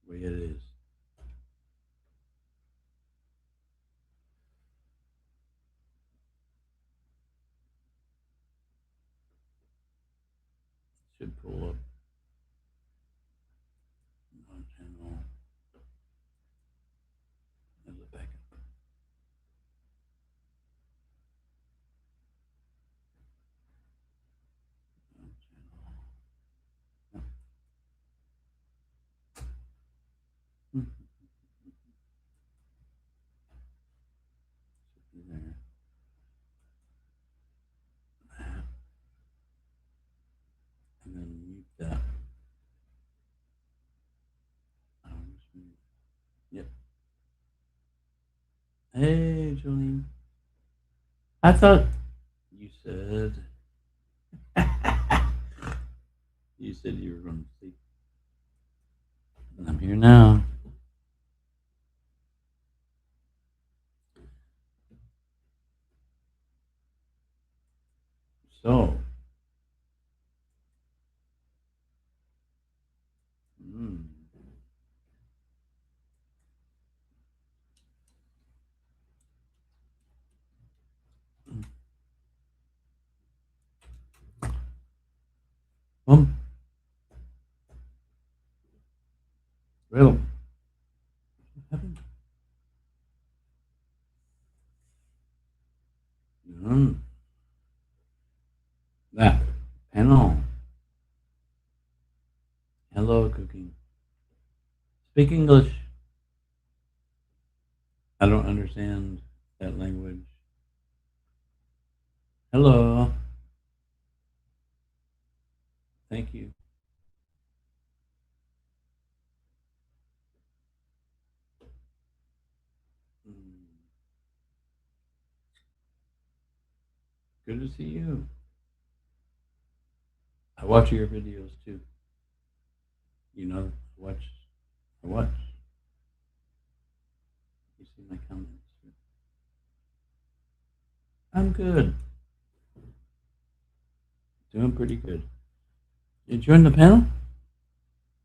way it is. Should pull up on channel as a backup. On channel. Yep. Hmm. Should be there. That. And then mute that. Yep. Hey, Jolene. I thought you said you said you were going to sleep. And I'm here now. So, mm, well, well, mm, that panel. Hello, cooking. Speak English. I don't understand that language. Hello. Thank you. Mm, good to see you. I watch your videos too. You know, watch. I watch. You see my comments. I'm good. Doing pretty good. You join the panel?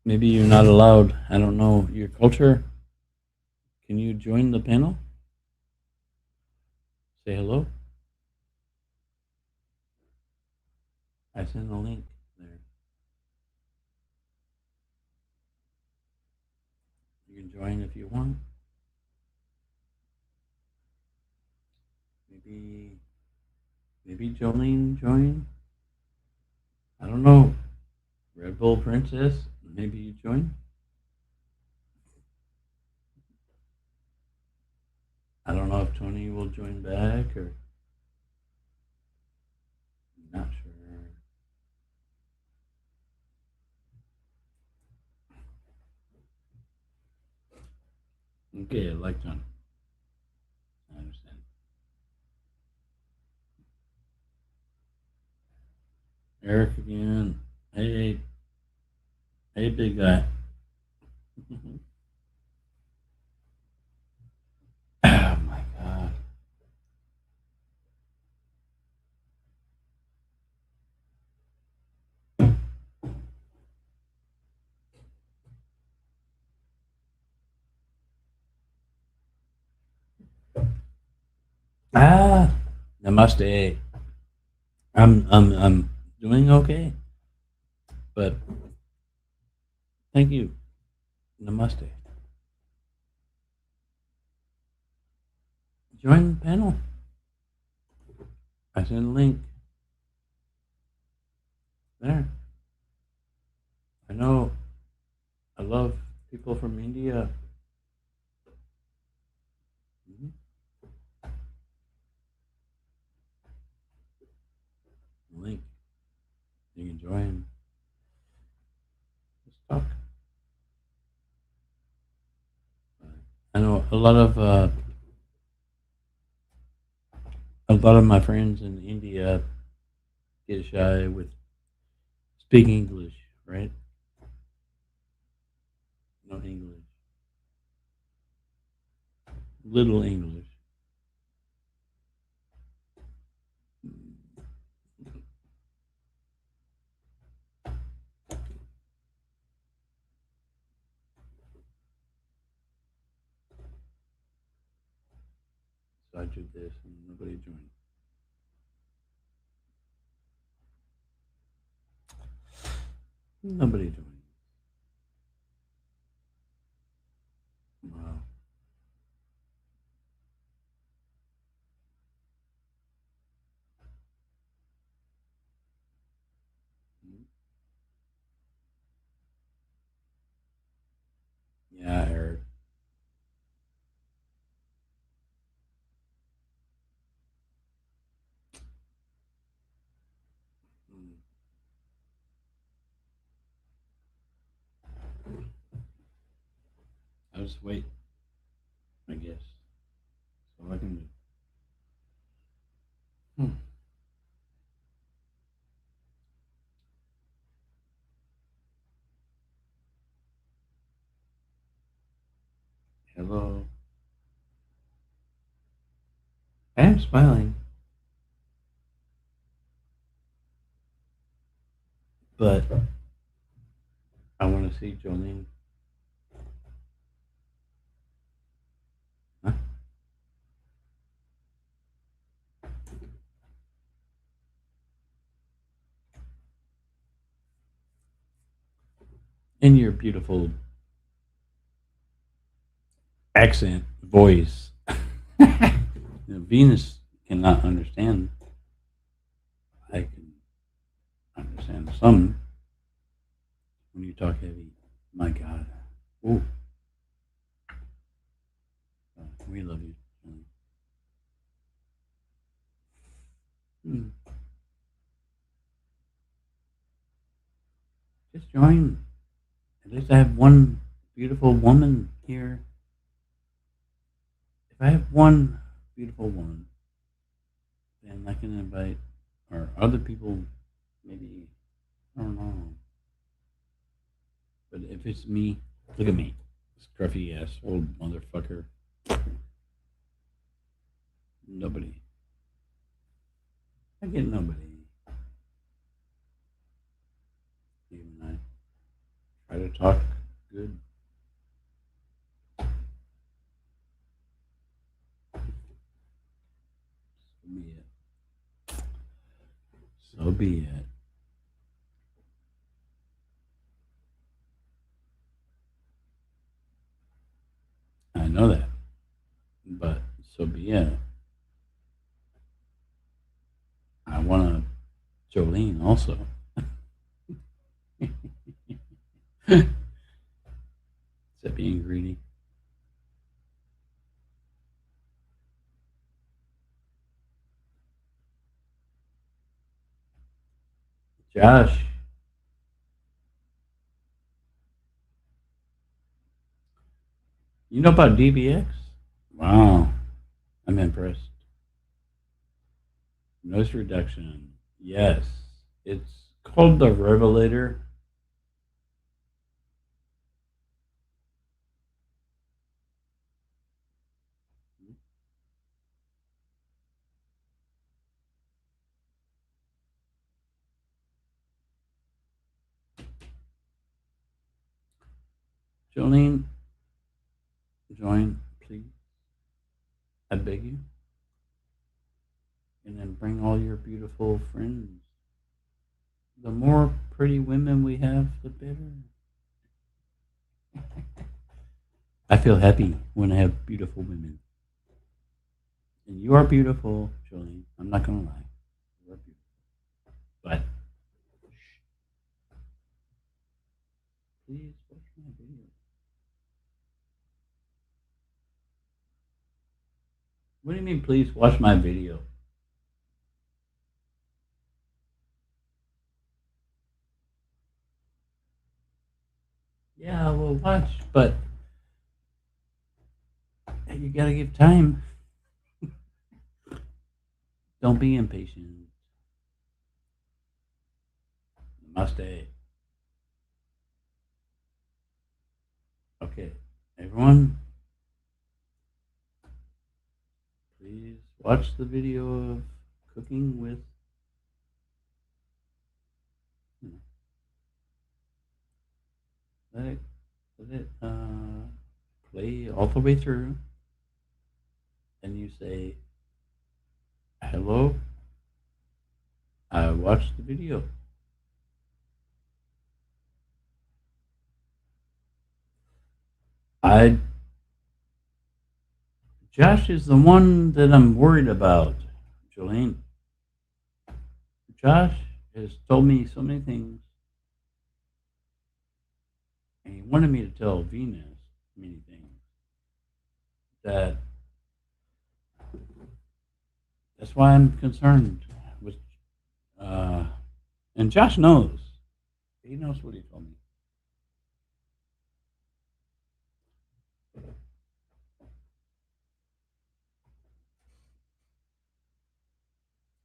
Maybe you're not allowed. I don't know your culture. Can you join the panel? Say hello. I sent a link there. You can join if you want. Maybe, maybe Jolene join. I don't know. Red Bull Princess. Maybe you join. I don't know if Tony will join back or not sure. Okay, I like Tony. I understand. Eric again. Hey, hey, big guy. Oh my god. Ah, namaste. I'm doing okay, but thank you. Namaste. Join the panel. I sent a link there. I know. I love people from India. Mhm. Link. You can join. Let's talk. I know a lot of my friends in India get shy with speaking English, right? No English, little English. So I do this and nobody joined. Nobody joined. Wow. Yeah, I heard. Mm. I'll just wait, I guess. So I can do. Hmm. Hello. I am smiling, but I want to see Jolene. Huh? In your beautiful accent, voice. Venus cannot understand. I can understand some when you talk heavy. My God. Ooh, we love you. Hmm. Just join. At least I have one beautiful woman here. If I have one beautiful woman, then I can invite or other people. Maybe I don't know. But if it's me, look at me, scruffy ass old motherfucker. Nobody. I get nobody. Even I try to talk good. So be it. So be it. I know that, but so be it. I want to Jolene also. Is that being greedy? Josh, you know about DBX? Wow, I'm impressed. Noise reduction. Yes, it's called the Revelator. Jolene, join, please. I beg you. And then bring all your beautiful friends. The more pretty women we have, the better. I feel happy when I have beautiful women. And you are beautiful, Jolene. I'm not going to lie. You are beautiful. But please watch my video. What do you mean, please watch my video? Yeah, we'll watch, but you got to give time. Don't be impatient. Namaste. Okay, everyone, please watch the video of cooking with. You know, let it play all the way through, and you say Hello? I watched the video. I Josh is the one that I'm worried about, Jolene. Josh has told me so many things, and he wanted me to tell Venus many things that that's why I'm concerned with. Uh, and Josh knows. He knows what he told me.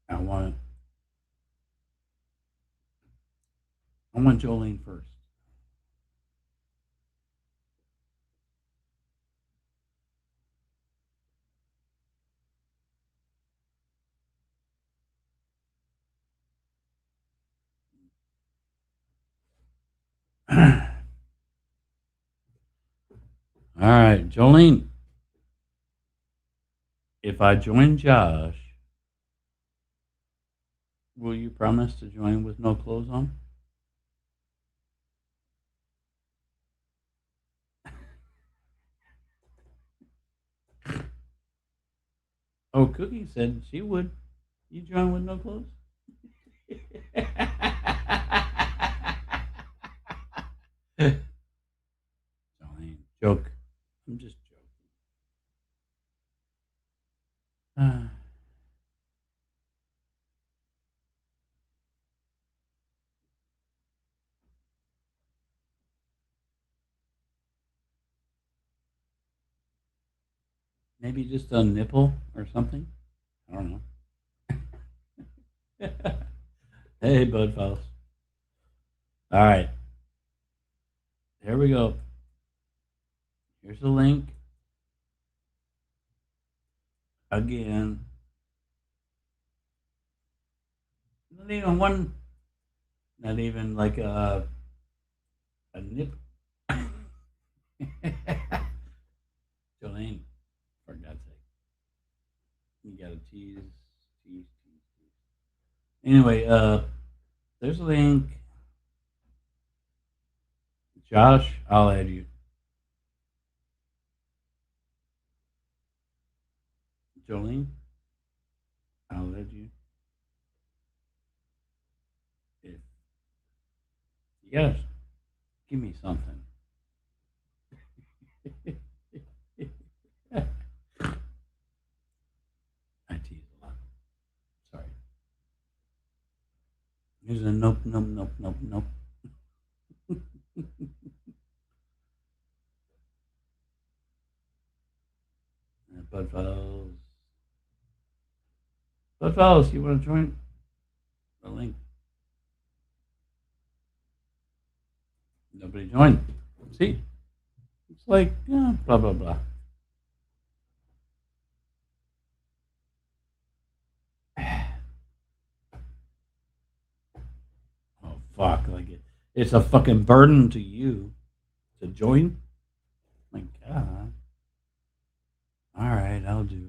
I want I want Jolene first. All right, Jolene. If I join Josh, will you promise to join with no clothes on? Oh, Cookie said she would. You join with no clothes? Jolene, joke. I'm just joking. Maybe just a nipple or something. I don't know. Hey, Bud Faust. All right, here we go. Here's the link again. Not even one. Not even like a nip. Jolene, for God's sake, you gotta tease. Anyway, there's a link. Josh, I'll add you. Jolene, I'll add you. If yes, give me something. I tease a lot. Sorry. Here's a nope. Bud Fellows. Bud Fellows, you want to join the link? Nobody joined. See? It's like, yeah, blah, blah, blah. Oh, fuck. Like it's a fucking burden to you to join. My God. All right, I'll do it.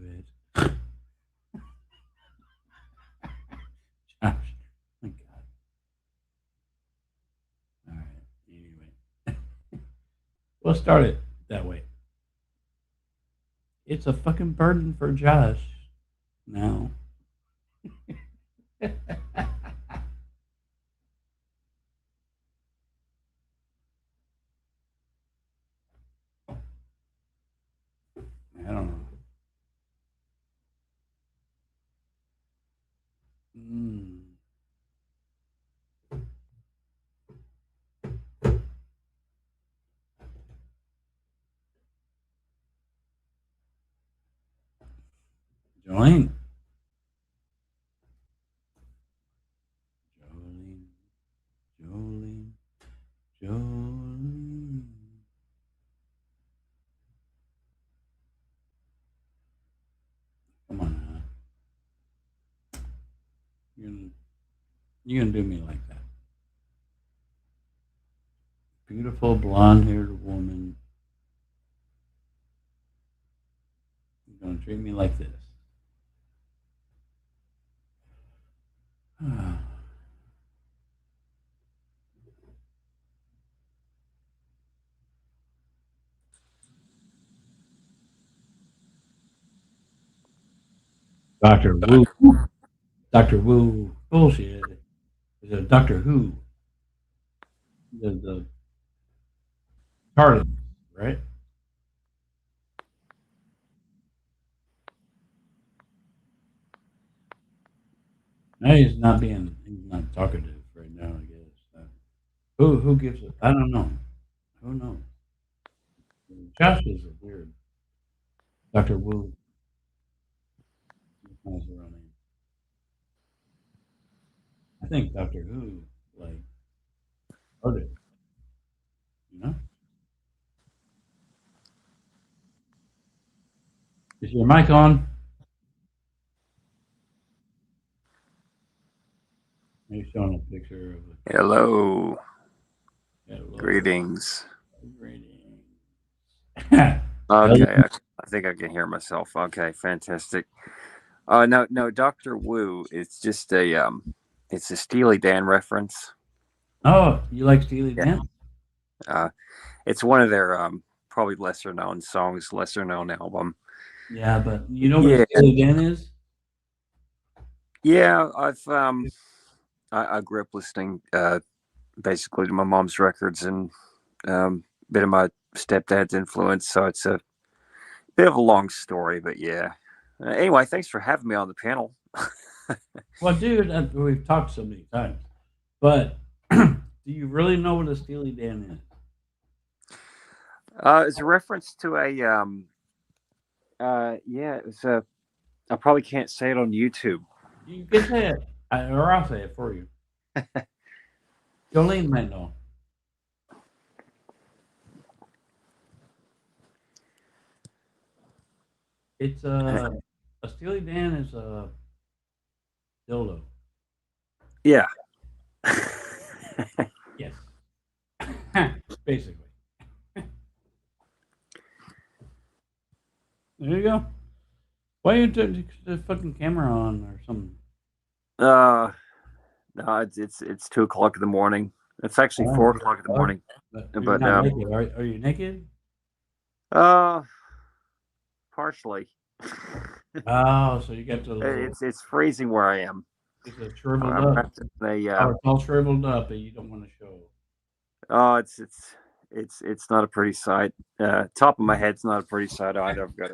Josh. My God. All right. Anyway, we'll start it that way. It's a fucking burden for Josh now. I don't know. Mm. Jolene. Jolene. Jolene. Jolene. Come on now. You you gonna do me like that? Beautiful blonde-haired woman. You're gonna treat me like this? Doctor Wu. Doctor Wu bullshit. Is it Doctor Who? The TARDIS, right? No, he's not talkative right now. I guess. Who gives it? I don't know. Who knows? Josh is a weird. Doctor Wu. That's the real name. I think Doctor Who like started. You know, is your mic on? Maybe showing a picture of a Hello. hello Greetings. rating. Okay, I think I can hear myself. Okay, fantastic. No, Doctor Wu. It's just it's a Steely Dan reference. Oh, you like Steely Yeah. Dan? It's one of their probably lesser known songs, lesser known album. Yeah, but you know what a Yeah, Steely Dan is? yeah. I grew up listening basically to my mom's records and bit of my stepdad's influence. So it's a bit of a long story, but yeah. Anyway, thanks for having me on the panel. Well, dude, we've talked so many times, but do you really know what a Steely Dan is? It's a reference to a yeah, it's a. I probably can't say it on YouTube. You can say it, or I'll say it for you. Jolene might know. It's a Steely Dan is a dildo. Yeah. Yes, basically. There you go. Why you turn the fucking camera on or something? uh, no, it's 2 o'clock in the morning. It's actually Oh, 4 o'clock in the oh, morning. but you're But not naked. Are you naked? uh, partially. Oh, so you got the little. It's freezing where I am. It's a shriveled I'm up. wrapped in a Oh, it's all shriveled up, and you don't want to show. oh, it's not a pretty sight. Top of my head's not a pretty sight either. I've got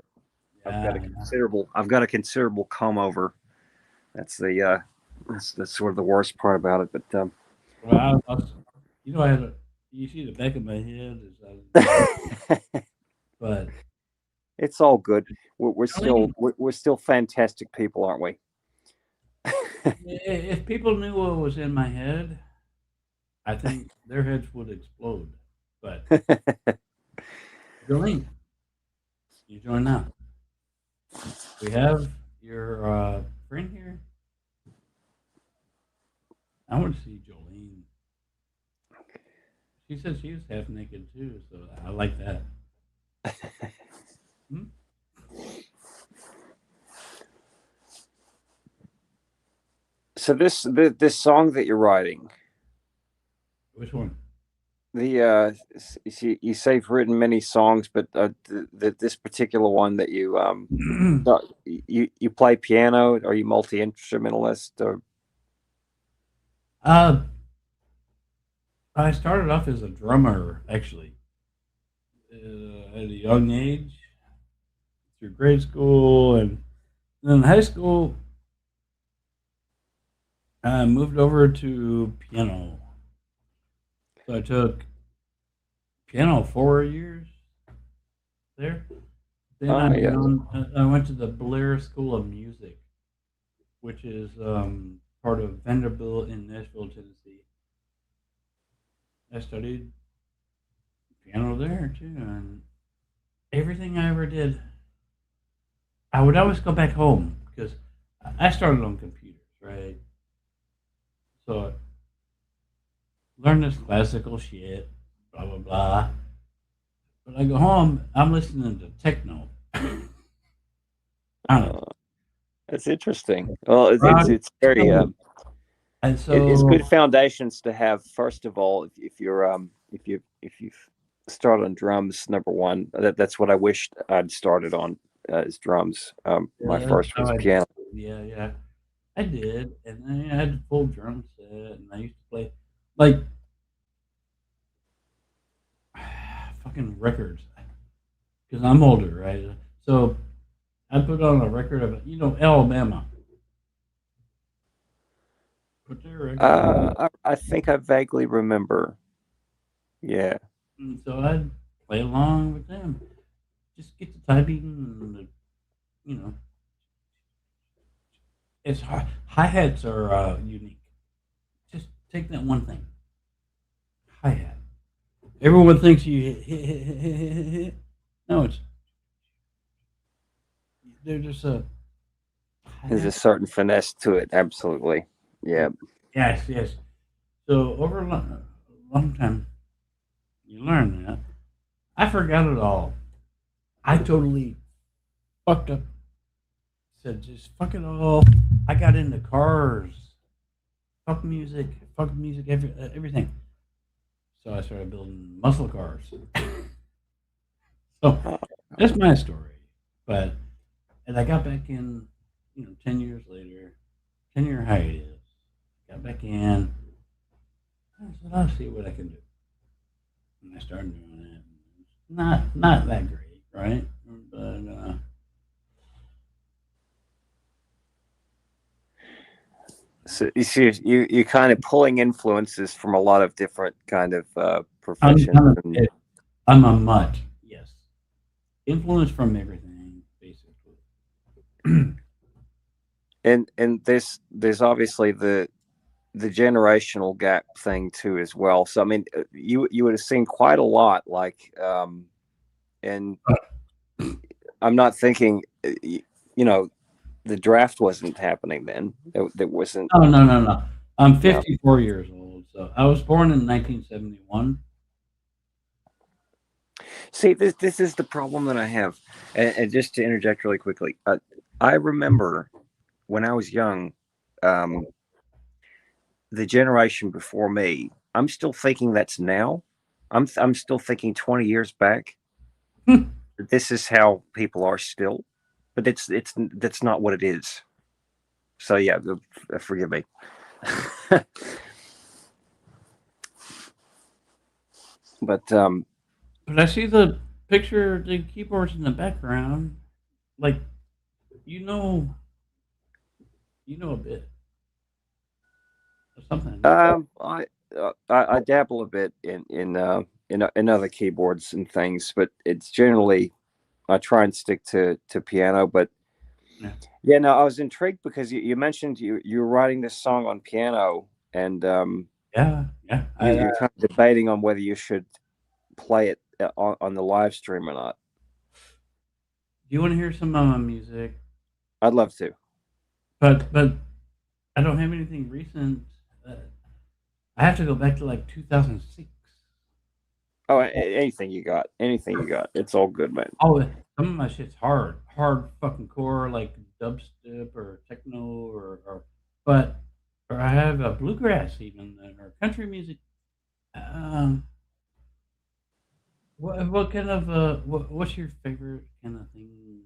Yeah, a I know. considerable comb over. That's the that's sort of the worst part about it. But Well, you know, I had a. You see the back of my head is, but it's all good. We're Jolene, still we're still fantastic people, aren't we? if people knew what was in my head, I think their heads would explode. But Jolene, you join now. We have your friend here. I want to see Jolene. She said she was half naked too, so I like that. Hmm? So this song that you're writing, Which one? the you say you've written many songs, but this particular one that you you play piano, are you multi instrumentalist or uh, I started off as a drummer, actually, at a young age, through grade school, and then in high school, I moved over to piano. So I took piano 4 years there. Then I oh went yeah. on. I went to the Blair School of Music, which is part of Vanderbilt in Nashville, Tennessee. I studied piano there too, and everything I ever did, I would always go back home because I started on computers, right? So I learned this classical shit, blah blah blah. When I go home, I'm listening to techno. I don't know, Uh, that's interesting. Well, rock, it's very and it's so good foundations to have. First of all, if you're if you start on drums, number one, that's what I wished I'd started on is drums. My yeah, that's first how was I piano. Yeah, yeah, I did, and I had a full drum set, and I used to play like fucking records because I'm older, right? So I put on a record of Alabama. Put their record on, I think I vaguely remember. Yeah. and so I'd play along with them. Just get the typing, and you know, it's hi hats are unique. Just take that one thing, hi hat. Everyone thinks you hit. No, it's they're just a hi There's a hat. certain finesse to it. Absolutely. Yeah. Yes, yes. So over long time, you learn that. I forgot it all. I totally fucked up. Said just fuck it all. I got into cars, fuck music, everything. So I started building muscle cars. So Uh, that's my story. But and I got back in, 10 years later, 10-year hiatus. Got back in. I said I'll see what I can do, and I started doing it. Not that great, right? But so you see, you kind of pulling influences from a lot of different kind of I'm professions kind of and I'm a mutt. Yes, influence from everything, basically. and there's obviously the generational gap thing too as well. So I mean, you would have seen quite a lot, like, and I'm not thinking, you know, the draft wasn't happening then. There wasn't. Oh, no, no, no. I'm Yeah. 54 years old, so I was born in 1971. See, this is the problem that I have. And just to interject really quickly, I remember when I was young, um, the generation before me. I'm still thinking that's now. I'm still thinking 20 years back. This is how people are still, but it's that's not what it is. So yeah, forgive me. But But I see the picture, the keyboards in the background. Like you know, you know a bit of something. um, I, I dabble a bit in other keyboards and things, but it's generally I try and stick to piano. But Yeah, yeah, no, I was intrigued because you mentioned you were writing this song on piano, and yeah, yeah. you're kind of debating on whether you should play it on the live stream or not. Do you want to hear some of my music? I'd love to. But I don't have anything recent. Uh, I have to go back to like 2006. Oh, anything you got. It's all good, man. Oh, some of my shit's hard fucking core like dubstep or techno but or I have a bluegrass even or country music. Um, what kind of what's your favorite kind of thing?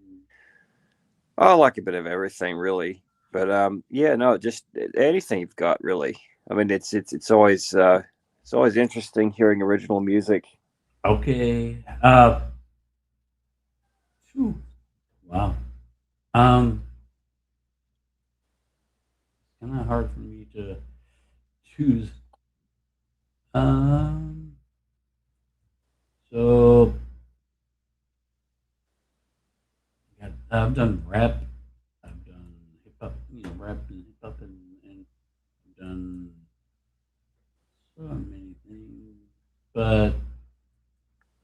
I like a bit of everything, really. But yeah, no, just anything you've got, really. I mean, it's always interesting hearing original music. Okay. Phew, wow. Um, kind of hard for me to choose. Um, so I've done rap. I've done hip hop, rap and hip hop, and I've done so many things. But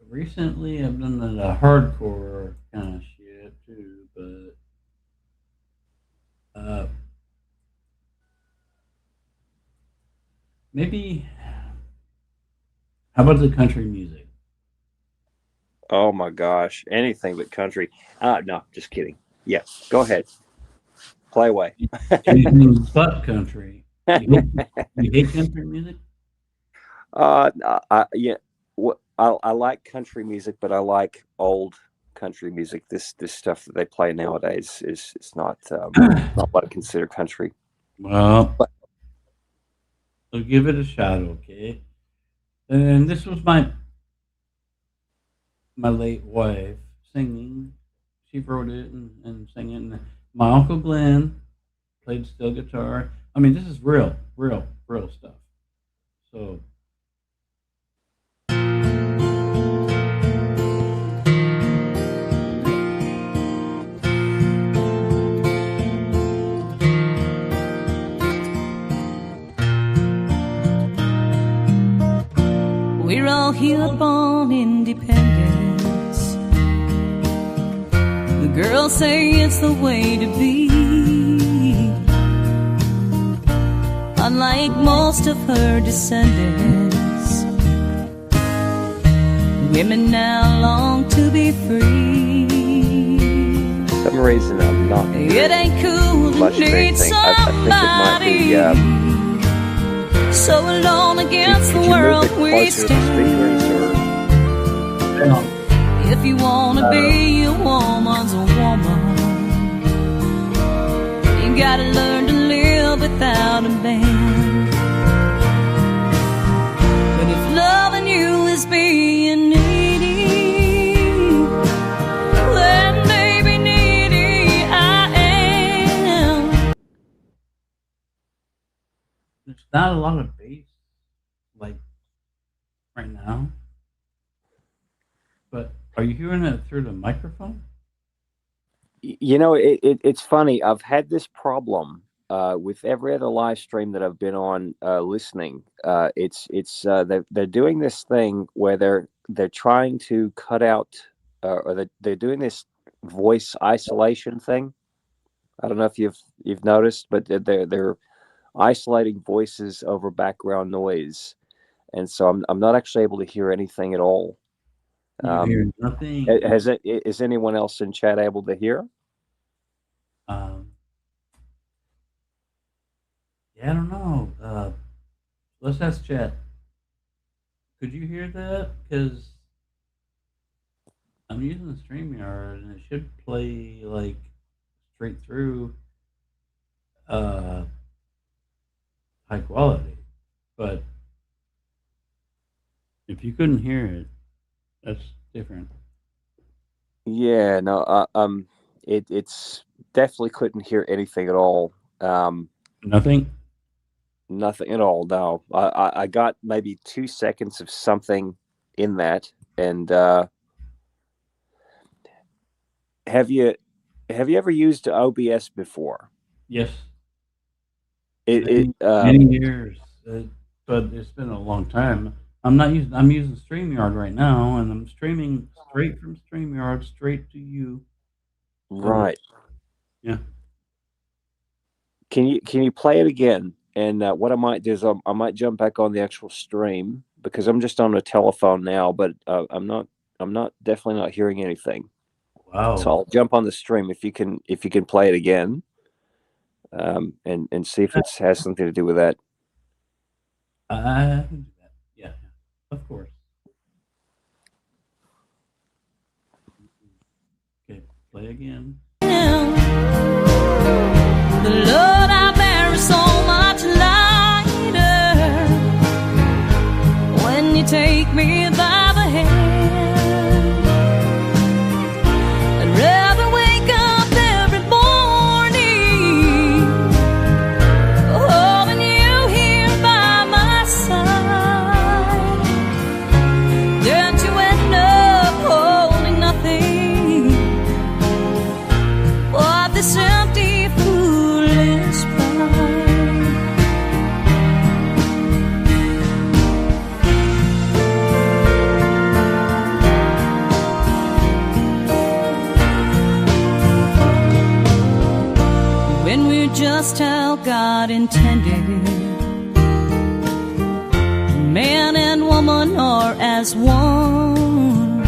recently, I've done the hardcore kind of shit too. But maybe how about the country music? Oh my gosh, anything but country. No, just kidding. Yeah, go ahead, play away. Anything but country. You hate country music? Yeah, I like country music, but I like old country music. This stuff that they play nowadays is not not what I consider country. Well, But so give it a shot, okay? And this was my late wife singing. She wrote it and sang it. And my uncle Glenn played steel guitar. I mean, this is real stuff. So we're all here born independence. The girls say it's the way to be. Unlike most of her descendants, women now long to be free. for some reason, I'm not It ain't cool to much of need anything. I think it somebody. might So alone be. against Could the you move world it we closer to the speakers, stand. or If you wanna be a woman's a woman, you gotta learn to live without a man. But if loving you is being needy, then baby needy I am. there's not a lot of bass like right now. But are you hearing it through the microphone? it's funny. I've had this problem with every other live stream that I've been on listening. They're doing this thing where they're trying to cut out, or they're doing this voice isolation thing. I don't know if you've noticed, but they're isolating voices over background noise, and so I'm not actually able to hear anything at all. You Um, hear nothing. is anyone else in chat able to hear? Um, yeah, I don't know. Let's ask chat. Could you hear that? Because I'm using the StreamYard and it should play like straight through uh, high quality. But if you couldn't hear it, that's different. Yeah, no, it's definitely couldn't hear anything at all. Nothing? Nothing at all. No, I got maybe 2 seconds of something in that. And have you ever used OBS before? Yes. It Many years. But it's been a long time. I'm using StreamYard right now and I'm streaming straight from StreamYard straight to you. right. Yeah. Can you play it again? And what I might do is I might jump back on the actual stream because I'm just on a telephone now, but I'm not definitely not hearing anything. Wow. So I'll jump on the stream if you can play it again, and see if it has something to do with that. I can do that. Yeah, of course. Okay, play again. The load I bear is so much lighter when you take me by the hand. I'd rather wake up every morning holding you here by my side than to end up holding nothing but this empty foolish pride. When we're just how God intended, man and woman are as one,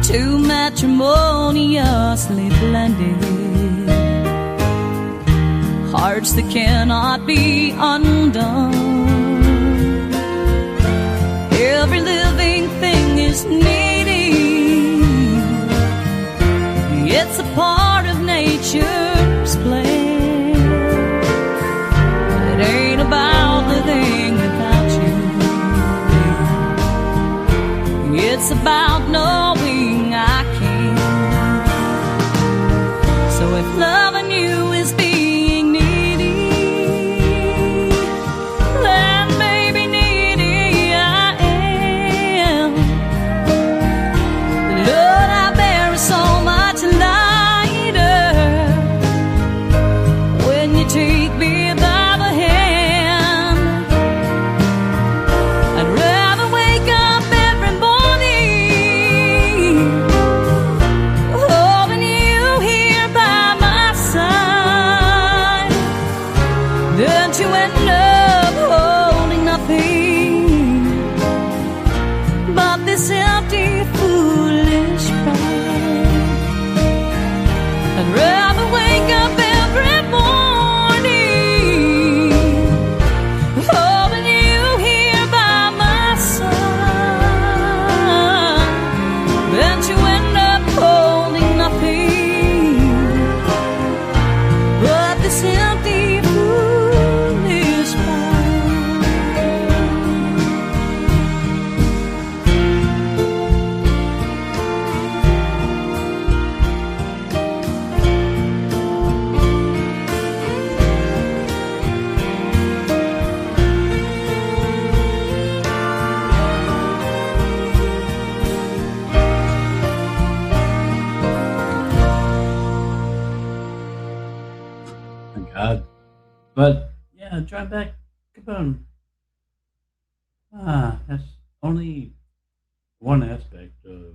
too matrimoniously blended, hearts that cannot be undone. Every living thing is needy, But yeah, drive back. Come on. That's only one aspect of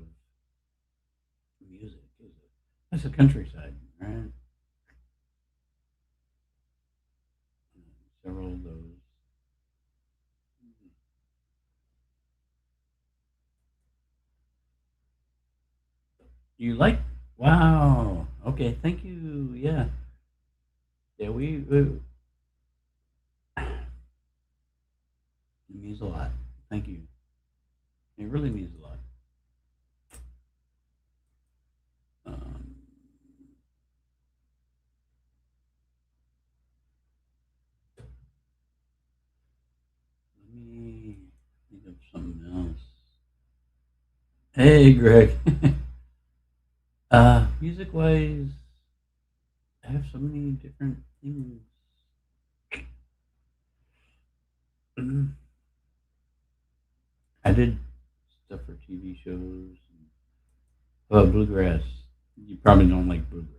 music, is it? That's the countryside, right? Several of those. You like? Wow. Okay. Thank you. Yeah. Yeah. It means a lot. Thank you. It really means a lot. Um, Let me think of something else. Hey, Greg. Music wise, I have so many different things. I did stuff for TV shows. Bluegrass. You probably don't like bluegrass.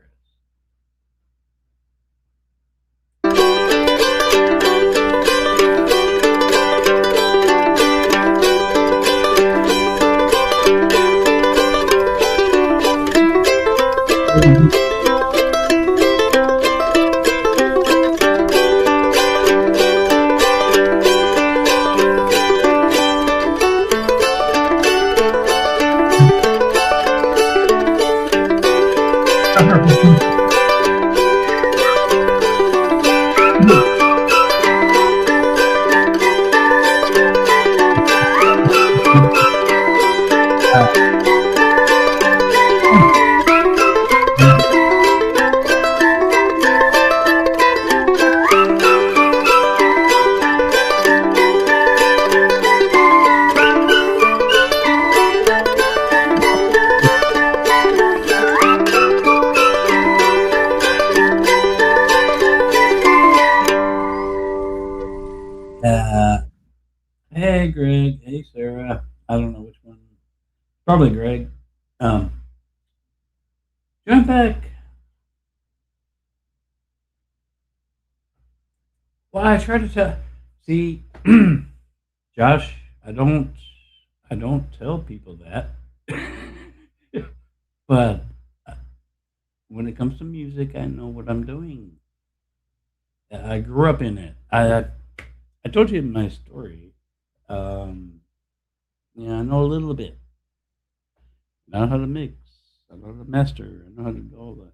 Uh, hey, Greg. Hey, Sarah. I don't know which one. Probably Greg. Um, Jump back. Well, I try to tell. See, Josh, I don't tell people that. But when it comes to music, I know what I'm doing. I grew up in it. I told you my story. Um, yeah, I know a little bit. I know how to mix. I know how to master. I know how to do all that.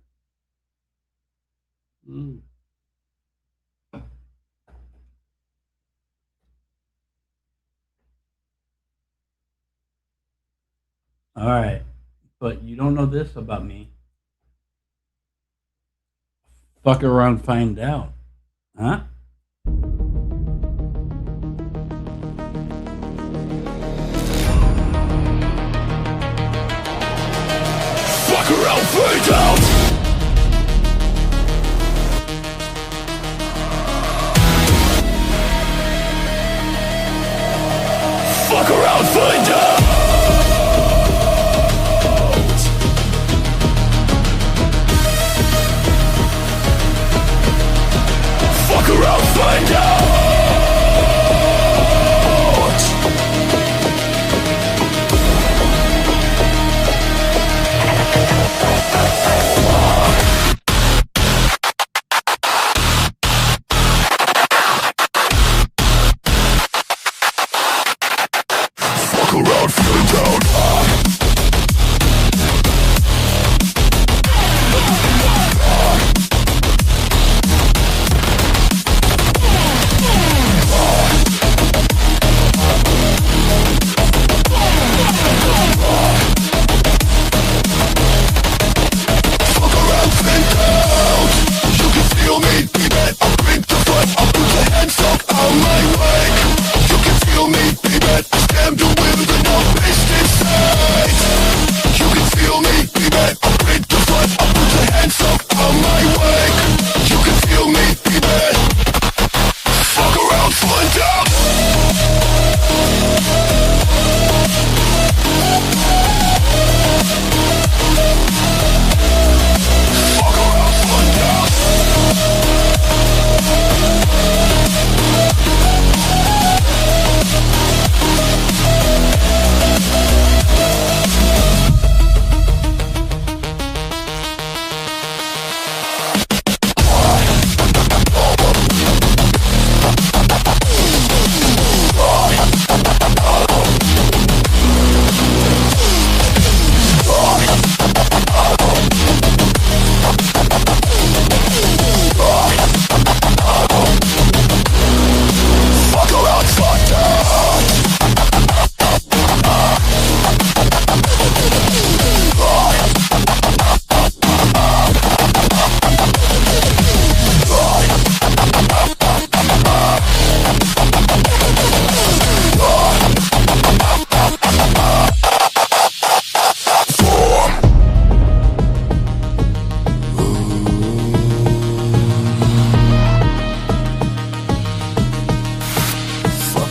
Mm. All right, but you don't know this about me. Fuck around, find out, huh? Fuck around, find out. Fuck around, find out. Fuck around, find out. Fuck around.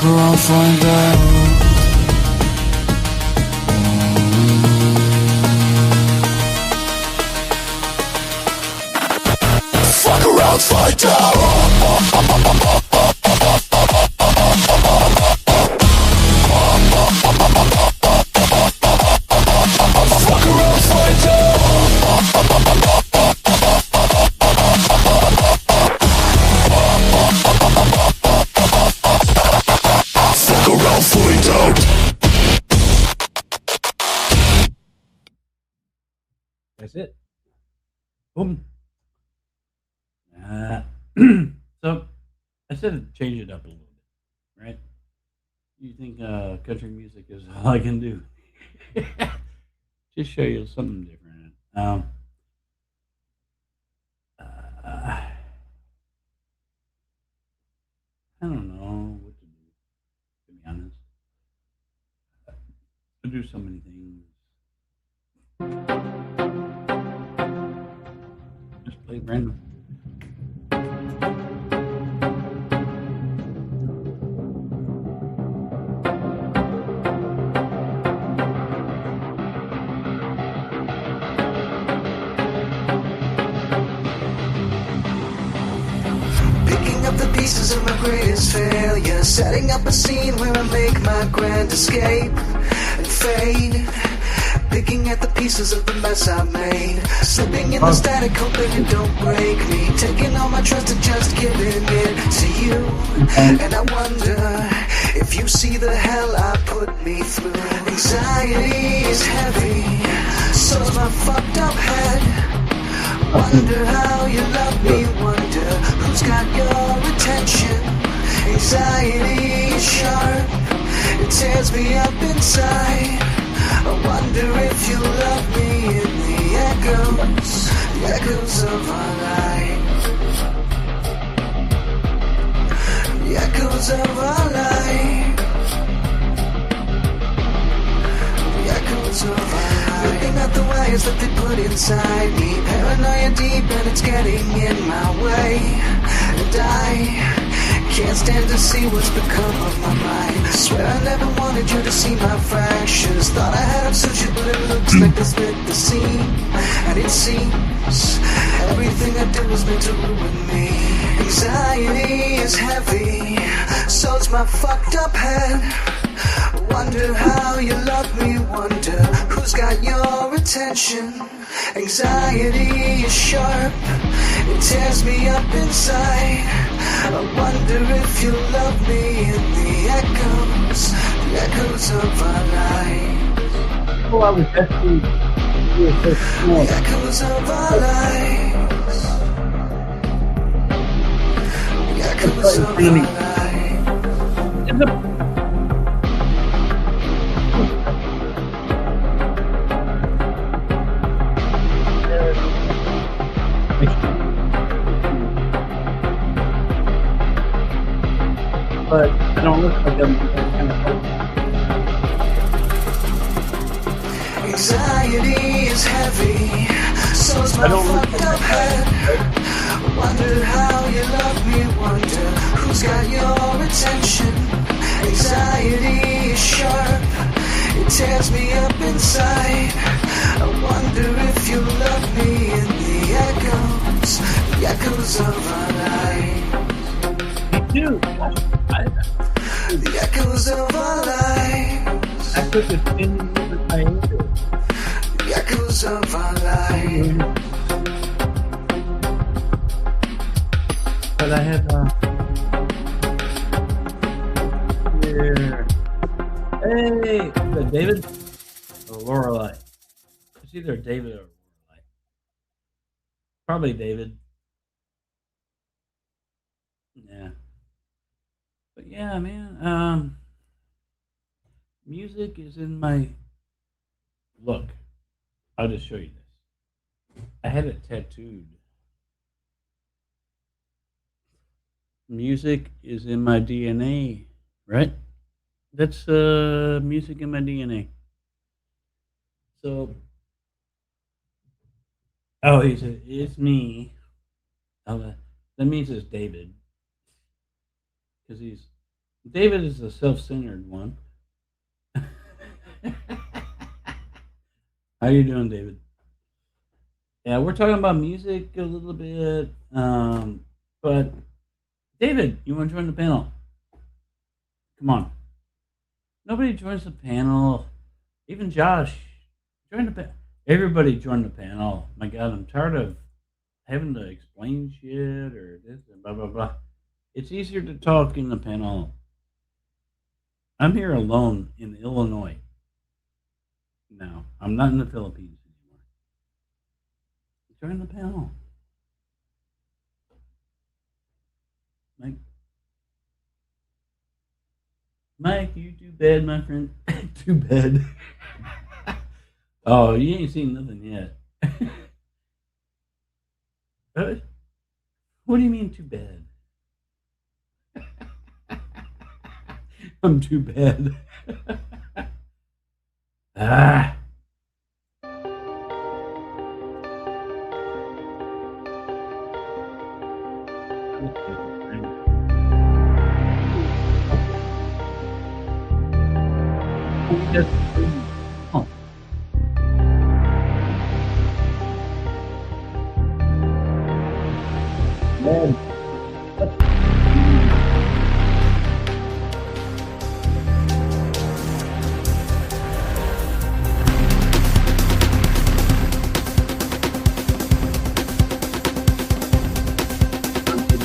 around, find out. Fuck around, find out. Fuck around, find out. Fuck around, find out. That's it. Boom. So I said to change it up a little bit, right? You think country music is all I can do? Just show you something different. I don't know what to do. To be honest, I do so many things. Just play random. Picking up the pieces of my greatest failure, setting up a scene where I make my grand escape and fade. Picking at the pieces of the mess I made, slipping in the static, hoping it don't break me. Taking all my trust and just giving it to you. And I wonder if you see the hell I put me through. Anxiety is heavy, so's my fucked up head. Wonder how you love me, wonder who's got your attention. Anxiety is sharp, it tears me up inside. I wonder if you love me in the echoes of our life. The echoes of our life. The echoes of our life. Ripping out the wires that they put inside me. Paranoia deep and it's getting in my way. And I can't stand to see what's become of my mind. Swear I never wanted you to see my fractures. Thought I had them sutured, but it looks like they split the seam. And it seems everything I did was meant to ruin me. Anxiety is heavy, so's my fucked up head. Wonder how you love me, wonder who's got your attention. Anxiety is sharp, it tears me up inside. I wonder if you love me in the echoes of our lives. Oh, I was definitely The echoes of our lives. The echoes of our lives. It's a but I don't look like I'm kind of Anxiety is heavy, so's my fucked up head. Wonder how you love me, wonder who's got your attention. Anxiety is sharp, it tears me up inside. I wonder if you love me in the echoes of our life. do. The echoes of our lives. I took a 10 minute hiatus. The echoes of our lives. But I had here. Hey, is that David or Lorelai? It's either David or Lorelai. Probably David. Yeah. But yeah, man. Music is in my look. I'll just show you this. I had it tattooed. Music is in my DNA, right? That's music in my DNA. So, oh, he said it's me. Oh, that means it's David, because he's David is a self-centered one. How you doing, David? Yeah, we're talking about music a little bit. But David, you want to join the panel? Come on. Nobody joins the panel. Even Josh. Join the panel. Everybody join the panel. My God, I'm tired of having to explain shit or this and blah blah blah. It's easier to talk in the panel. I'm here alone in Illinois. No, I'm not in the Philippines anymore. Join the panel. Mike, Mike, you too bad, my friend. Too bad. Oh, you ain't seen nothing yet. What do you mean too bad? I'm too bad. Ah. Oh. Man.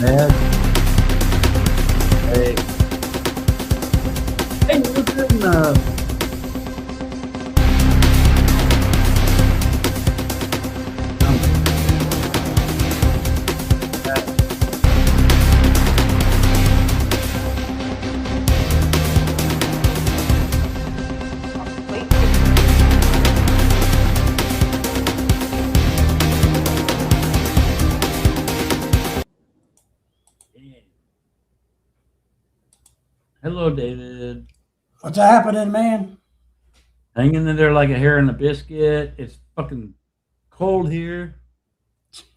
Bad. Hey. Hey, listen, hello, David. What's happening, man? Hanging in there like a hair in a biscuit. It's fucking cold here.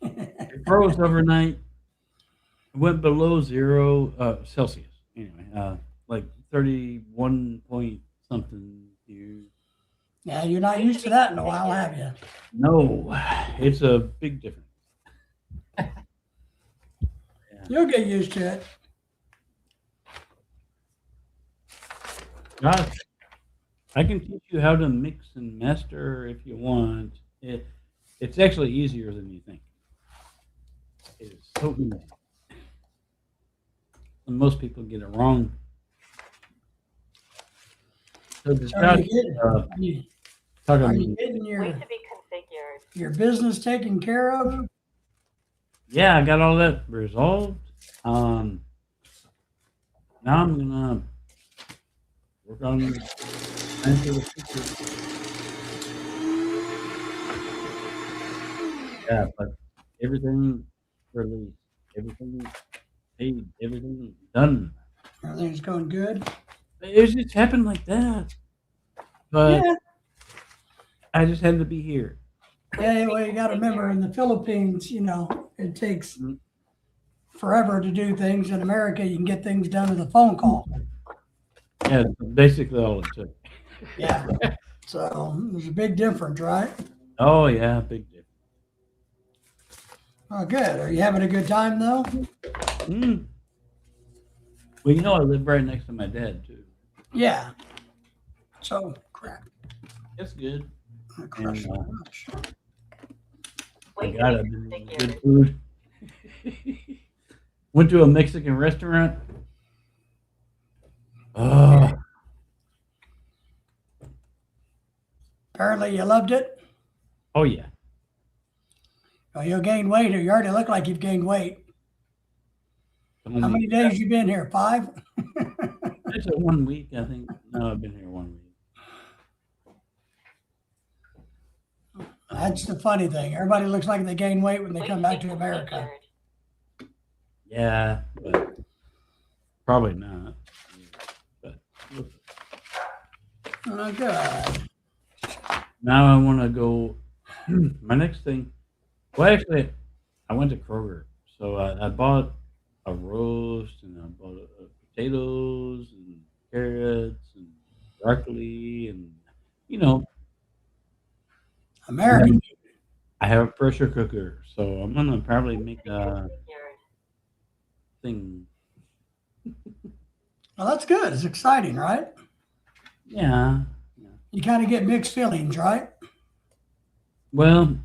It froze overnight. It went below 0 Celsius. Anyway, like 31 point something here. Yeah, you're not used to that in a while, have you? No, it's a big difference. You'll get used to it. Gosh, I can teach you how to mix and master if you want. It's actually easier than you think. It is so easy. And most people get it wrong. So this Are guy, you getting, talking are you getting your business taken care of? yeah, I got all that resolved. Now I'm gonna work on plan for the future. Yeah, but everything released, everything paid, everything done. Everything's going good? It just happened like that. But Yeah. I just had to be here. Yeah, well, you got to remember in the Philippines, it takes Mhm. forever to do things. In America, you can get things done with a phone call. Yeah, that's basically all it took. Yeah. So there's a big difference, right? Oh yeah, big difference. Oh, good. Are you having a good time, though? Mm. Well, I live right next to my dad too. Yeah. So, crap. It's good. I crushed And, so much. I got it. Good food. Went to a Mexican restaurant. Oh, Apparently, you loved it. oh yeah. Oh, you'll gain weight, or you already look like you've gained weight. How many days you been here? 5? It's a 1 week, I think. No, I've been here 1 week. That's the funny thing. Everybody looks like they gain weight when they come back to America. Yeah, but probably not. But Oh, good. now I want to go. My next thing. Well, actually, I went to Kroger, so I bought a roast and I bought a potatoes and carrots and broccoli and you know, American. I have a pressure cooker, so I'm gonna probably make a thing. Well, that's good. It's exciting, right? Yeah, yeah. You kind of get mixed feelings, right? Well,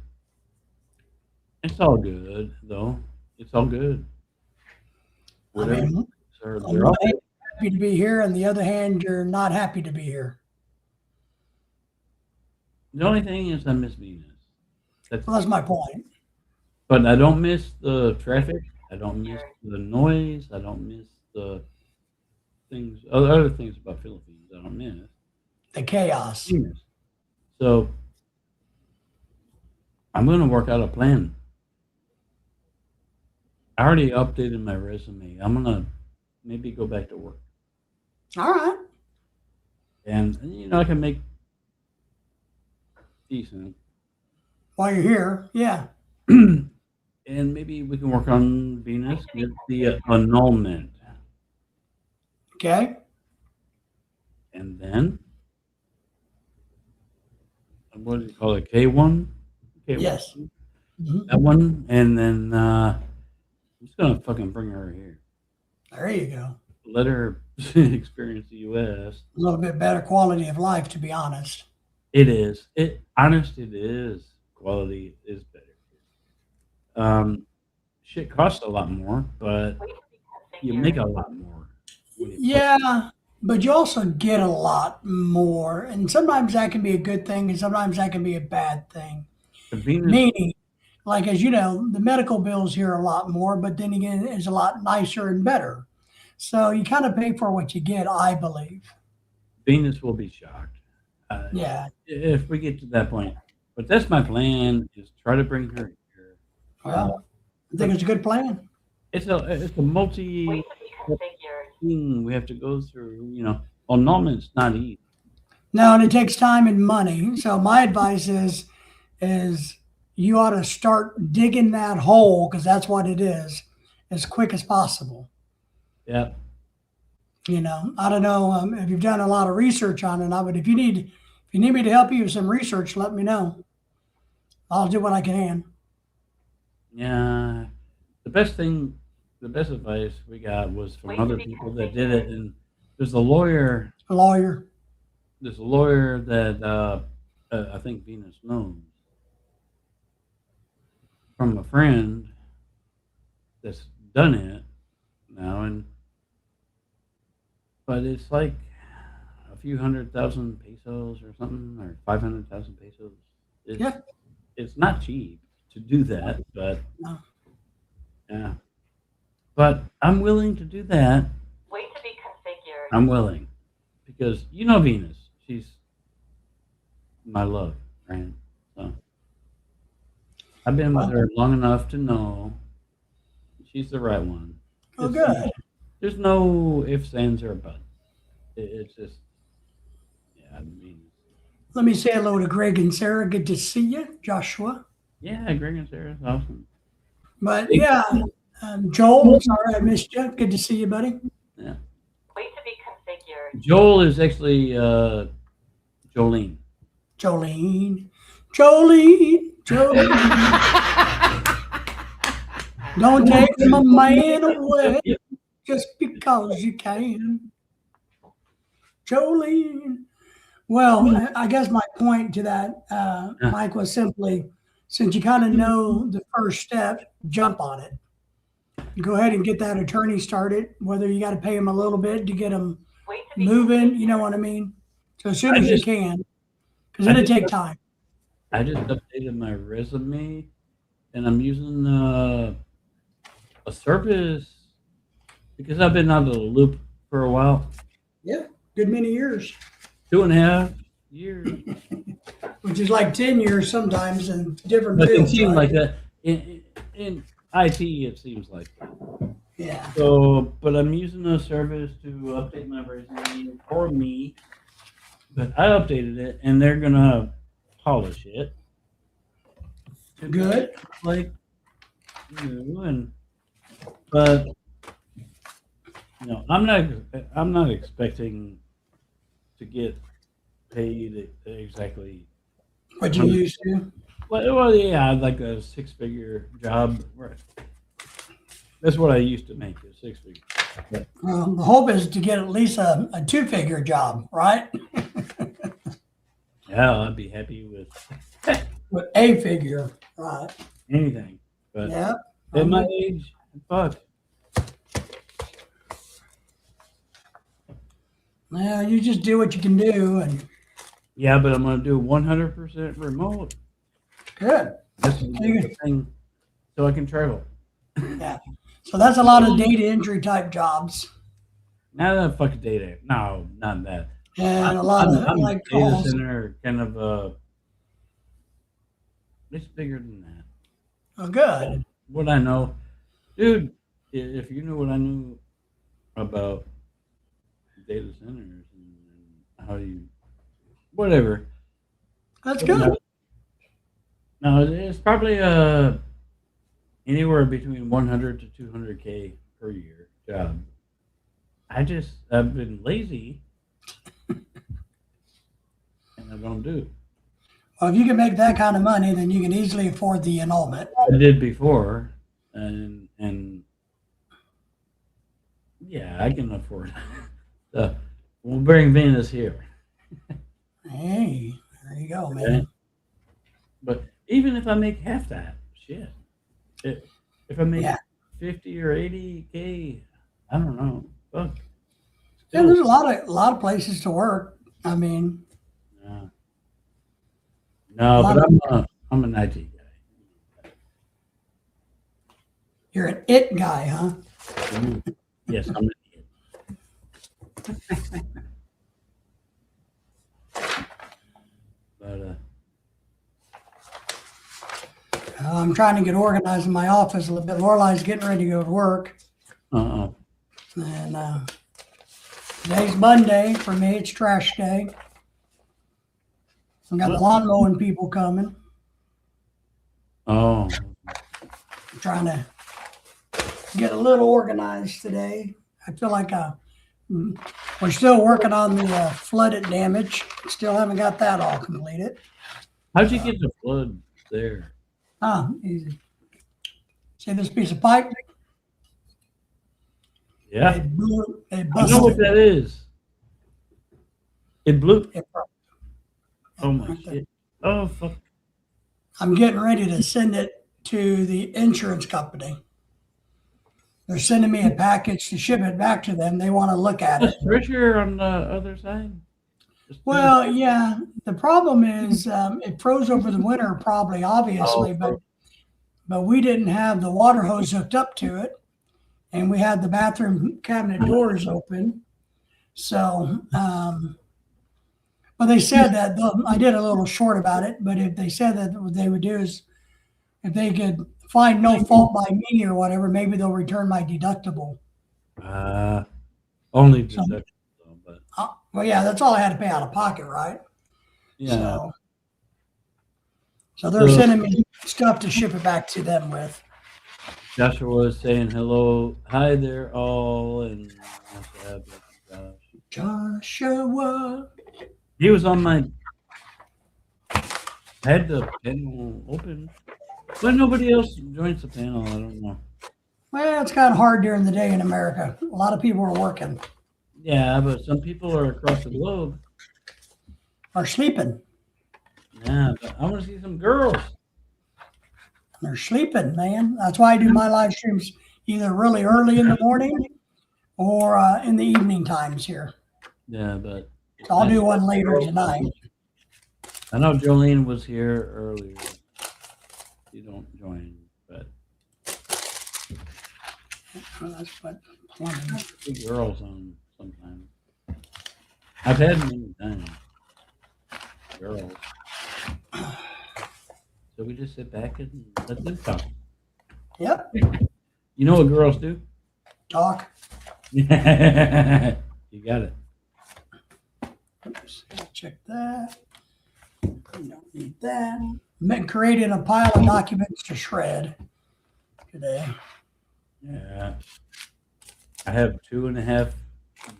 it's all good though. It's all good. I Whatever. mean, Sir, on they're one all hand, good. you're happy to be here, and the other hand, you're not happy to be here. The only thing is I miss Venus. That's Well, that's my point. but I don't miss the traffic. I don't miss the noise. I don't miss the things, other things about Philippines. I don't miss The chaos. Venus. So I'm going to work out a plan. I already updated my resume. I'm going to maybe go back to work, All right. and you know I can make decent, While you're here, yeah. and maybe we can work on Venus, get the annulment, Okay. and then what do you call it? K1, K1, Yes. Mhm. that one, and then I'm just gonna fucking bring her here. There you go. Let her experience the U.S. A little bit better quality of life, to be honest. It is. It is. Quality is better. Shit costs a lot more, but you make a lot more. When you Yeah, but you also get a lot more, and sometimes that can be a good thing, and sometimes that can be a bad thing. convenience, Meaning, like as you know, the medical bills here are a lot more, but then again, it's a lot nicer and better. So you kind of pay for what you get, I believe. Venus will be shocked Yeah. if we get to that point. But that's my plan: is try to bring her here. Uh, Well, I think but it's a good plan. it's a multi thing we have to go through. You know, annulment's not easy. No, and it takes time and money. So my advice is you ought to start digging that hole because that's what it is, as quick as possible. Yeah, I don't know if you've done a lot of research on it, but if you need me to help you with some research, let me know. I'll do what I can. yeah. The best thing, the best advice we got was from other people that did it, and there's a lawyer. A lawyer. There's a lawyer that I think Venus knows from a friend that's done it now, and but it's like a few 100,000 pesos or something, or 500,000 pesos. It's Yeah. it's not cheap to do that, but No. yeah. But I'm willing to do that. I'm willing because you know Venus. She's my love, right? So I've been with Well, her long enough to know she's the right one. oh, It's, good. there's no ifs, ands, or buts. It's just, yeah, I mean, Let me say hello to Greg and Sarah. Good to see you, Joshua. yeah, Greg and Sarah's awesome. But yeah, Joel, sorry I missed you. Good to see you, buddy. Yeah. Joel is actually Jolene. Jolene, Jolene. Don't take my man away just because you can. Jolene. Well, I guess my point to that, Yeah. Mike, was simply since you kind of know the first step, jump on it. Go ahead and get that attorney started, whether you got to pay him a little bit to get him moving, you know what I mean? So as soon I as you just, can, because I it'll just, take time. I just updated my resume, and I'm using a service because I've been out of the loop for a while, Yeah, good many years, 2.5 years. which is like 10 years sometimes in different But it fields, seems right? like that in IT. It seems like that. Yeah. So, but I'm using a service to update my resume for me. But I updated it, and they're gonna polish it. to Good. Like, and but No, I'm not expecting to get paid exactly. What you used to. Well, yeah, like a six-figure job. Right. That's what I used to make, a six-figure. But The hope is to get at least a two-figure job, right? yeah, I'd be happy with With a figure, right? anything. But Yeah. at my I'm- age, fuck. Yeah, you just do what you can do, and Yeah, but I'm gonna do 100% remote. good. That's the thing, so I can travel. Yeah. So that's a lot of data entry type jobs, Not that fucking data. No, not that. and a lot of I'm like data calls. center kind of it's bigger than that. Oh, good. What I know, dude. If you knew what I knew about data centers and how you, whatever. That's But good. no, it's probably anywhere between 100 to 200K per year job. I've been lazy and I don't do it. Well, if you can make that kind of money, then you can easily afford the annulment. I did before, and yeah, I can afford it. So we'll bring Venus here. Hey, there you go, Okay? man. But even if I make half that, shit. If I make Yeah. 50 or 80K, I don't know. Fuck. Yeah, Still, there's a lot of places to work. I mean, no, a no, lot but of I'm an IT guy. you're an it guy, huh? Yes, I'm an idiot. But I'm trying to get organized in my office a little bit. Lorelai's getting ready to go to work, uh-uh. and today's Monday for me. It's trash day. We got the lawn mowing people coming. Oh, I'm trying to get a little organized today. I feel like we're still working on the flooded damage. Still haven't got that all completed. how'd you get the flood there? Easy. See this piece of pipe? Yeah, It blew. It I know what busted. that is. It blew. It broke. Oh my shit. Oh fuck. I'm getting ready to send it to the insurance company. They're sending me a package to ship it back to them. They want to look at it. There's pressure on the other side. Well, yeah. The problem is it froze over the winter, probably, obviously, but we didn't have the water hose hooked up to it, and we had the bathroom cabinet doors open. So, but they said that I did a little short about it. But if they said that what they would do is if they could find no fault by me or whatever, maybe they'll return my deductible. Only So- deductible, though, but Well, yeah, that's all I had to pay out of pocket, right? yeah. So they're So- sending me stuff to ship it back to them with. Joshua was saying hello, hi there, all, and Joshua. he was on my. I had the panel open, but nobody else joins the panel. I don't know. Well, it's kind of hard during the day in America. A lot of people are working Yeah, but some people are across the globe. or sleeping. Yeah, but I want to see some girls. They're sleeping, man. That's why I do my live streams either really early in the morning or in the evening times here. Yeah, but So I'll do one later tonight. I know Jolene was here earlier. She don't join, but Well, that's what plumbing. the girls on sometimes. I've had many times. Girls. So we just sit back and let them talk. Yep. You know what girls do? Talk. You got it. Oops, check that. We don't need that. I'm creating a pile of documents to shred today. Yeah. I have 2.5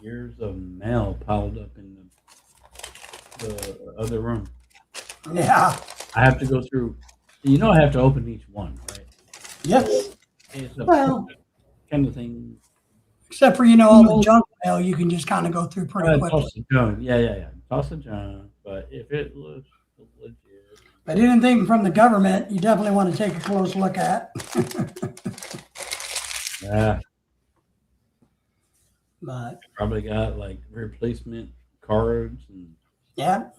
years of mail piled up in the other room. Yeah. I have to go through. I have to open each one, right? Yes. It's a Well, kind of thing. except for, all the junk mail you can just kind of go through pretty quickly. Toss the junk. Yeah. Toss the junk. But if it looks legit, But anything from the government, you definitely want to take a close look at. yeah, But probably got like replacement cards and yeah.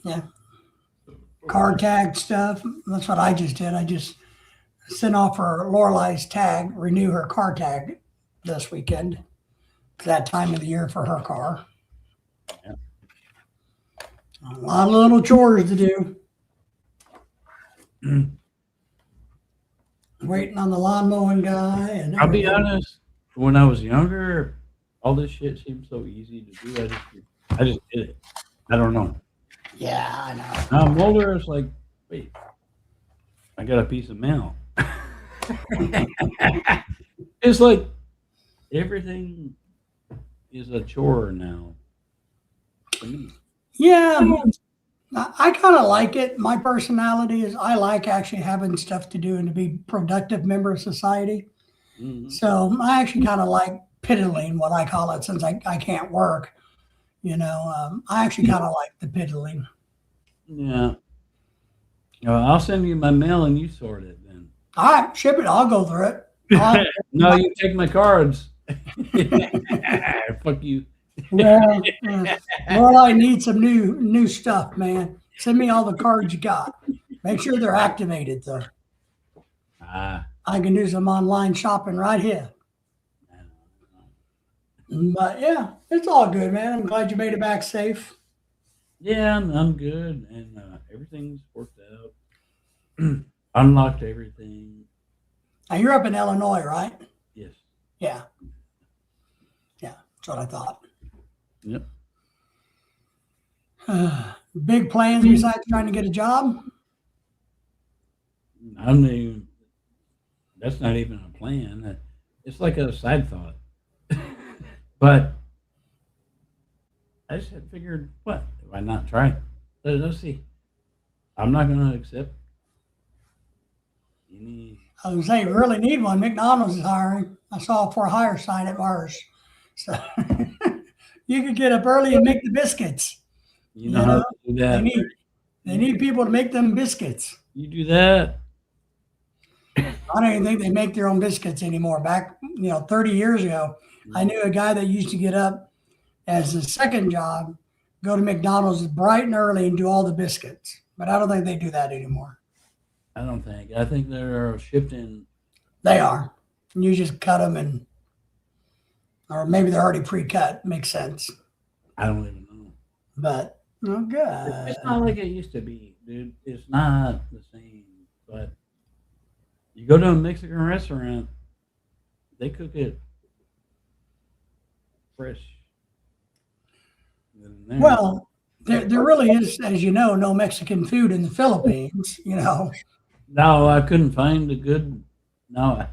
Card tag stuff. That's what I just did. I just sent off her Lorelei's tag, renew her car tag this weekend. It's that time of the year for her car. Yeah. A lot of little chores to do. Waiting on the lawn mowing guy, and I'll be everything. honest. When I was younger, all this shit seemed so easy to do. I just did it. I don't know. Yeah, I know. Now I'm older. It's like, wait, I got a piece of mail. It's like everything is a chore now to me. Yeah, I kind of like it. My personality is I like actually having stuff to do and to be productive member of society. Mhm. So I actually kind of like piddling, what I call it, since I can't work. I actually kind of like the piddling. Yeah. I'll send you my mail and you sort it then. All right, ship it. I'll go through it. I'll- No, you take my cards. Fuck you. well, well, I need some new stuff, man. Send me all the cards you got. Make sure they're activated, though. Ah. I can do some online shopping right here. But yeah, it's all good, man. I'm glad you made it back safe. Yeah, I'm good, and everything's worked out. Unlocked everything. Now you're up in Illinois, right? Yes. Yeah. Yeah, that's what I thought. Yep. Big plans besides trying to get a job? I'm not even. That's not even a plan. It's like a side thought. But I just had figured, what? Why not try? Let's see. I'm not going to accept any. I was saying, we really need one. McDonald's is hiring. I saw a for hire sign at ours. So you could get up early and make the biscuits. You know how to do that. They need people to make them biscuits. You do that. I don't even think they make their own biscuits anymore. Back, 30 years ago, I knew a guy that used to get up as a second job, go to McDonald's bright and early and do all the biscuits. But I don't think they do that anymore. I don't think. I think they're shipped in. They are. You just cut them or maybe they're already pre-cut. Makes sense. I don't even know. But, good. It's not like it used to be, dude. It's not the same. But you go to a Mexican restaurant, they cook it fresh. Well, there really is, as you know, no Mexican food in the Philippines, No, I couldn't find a good. No,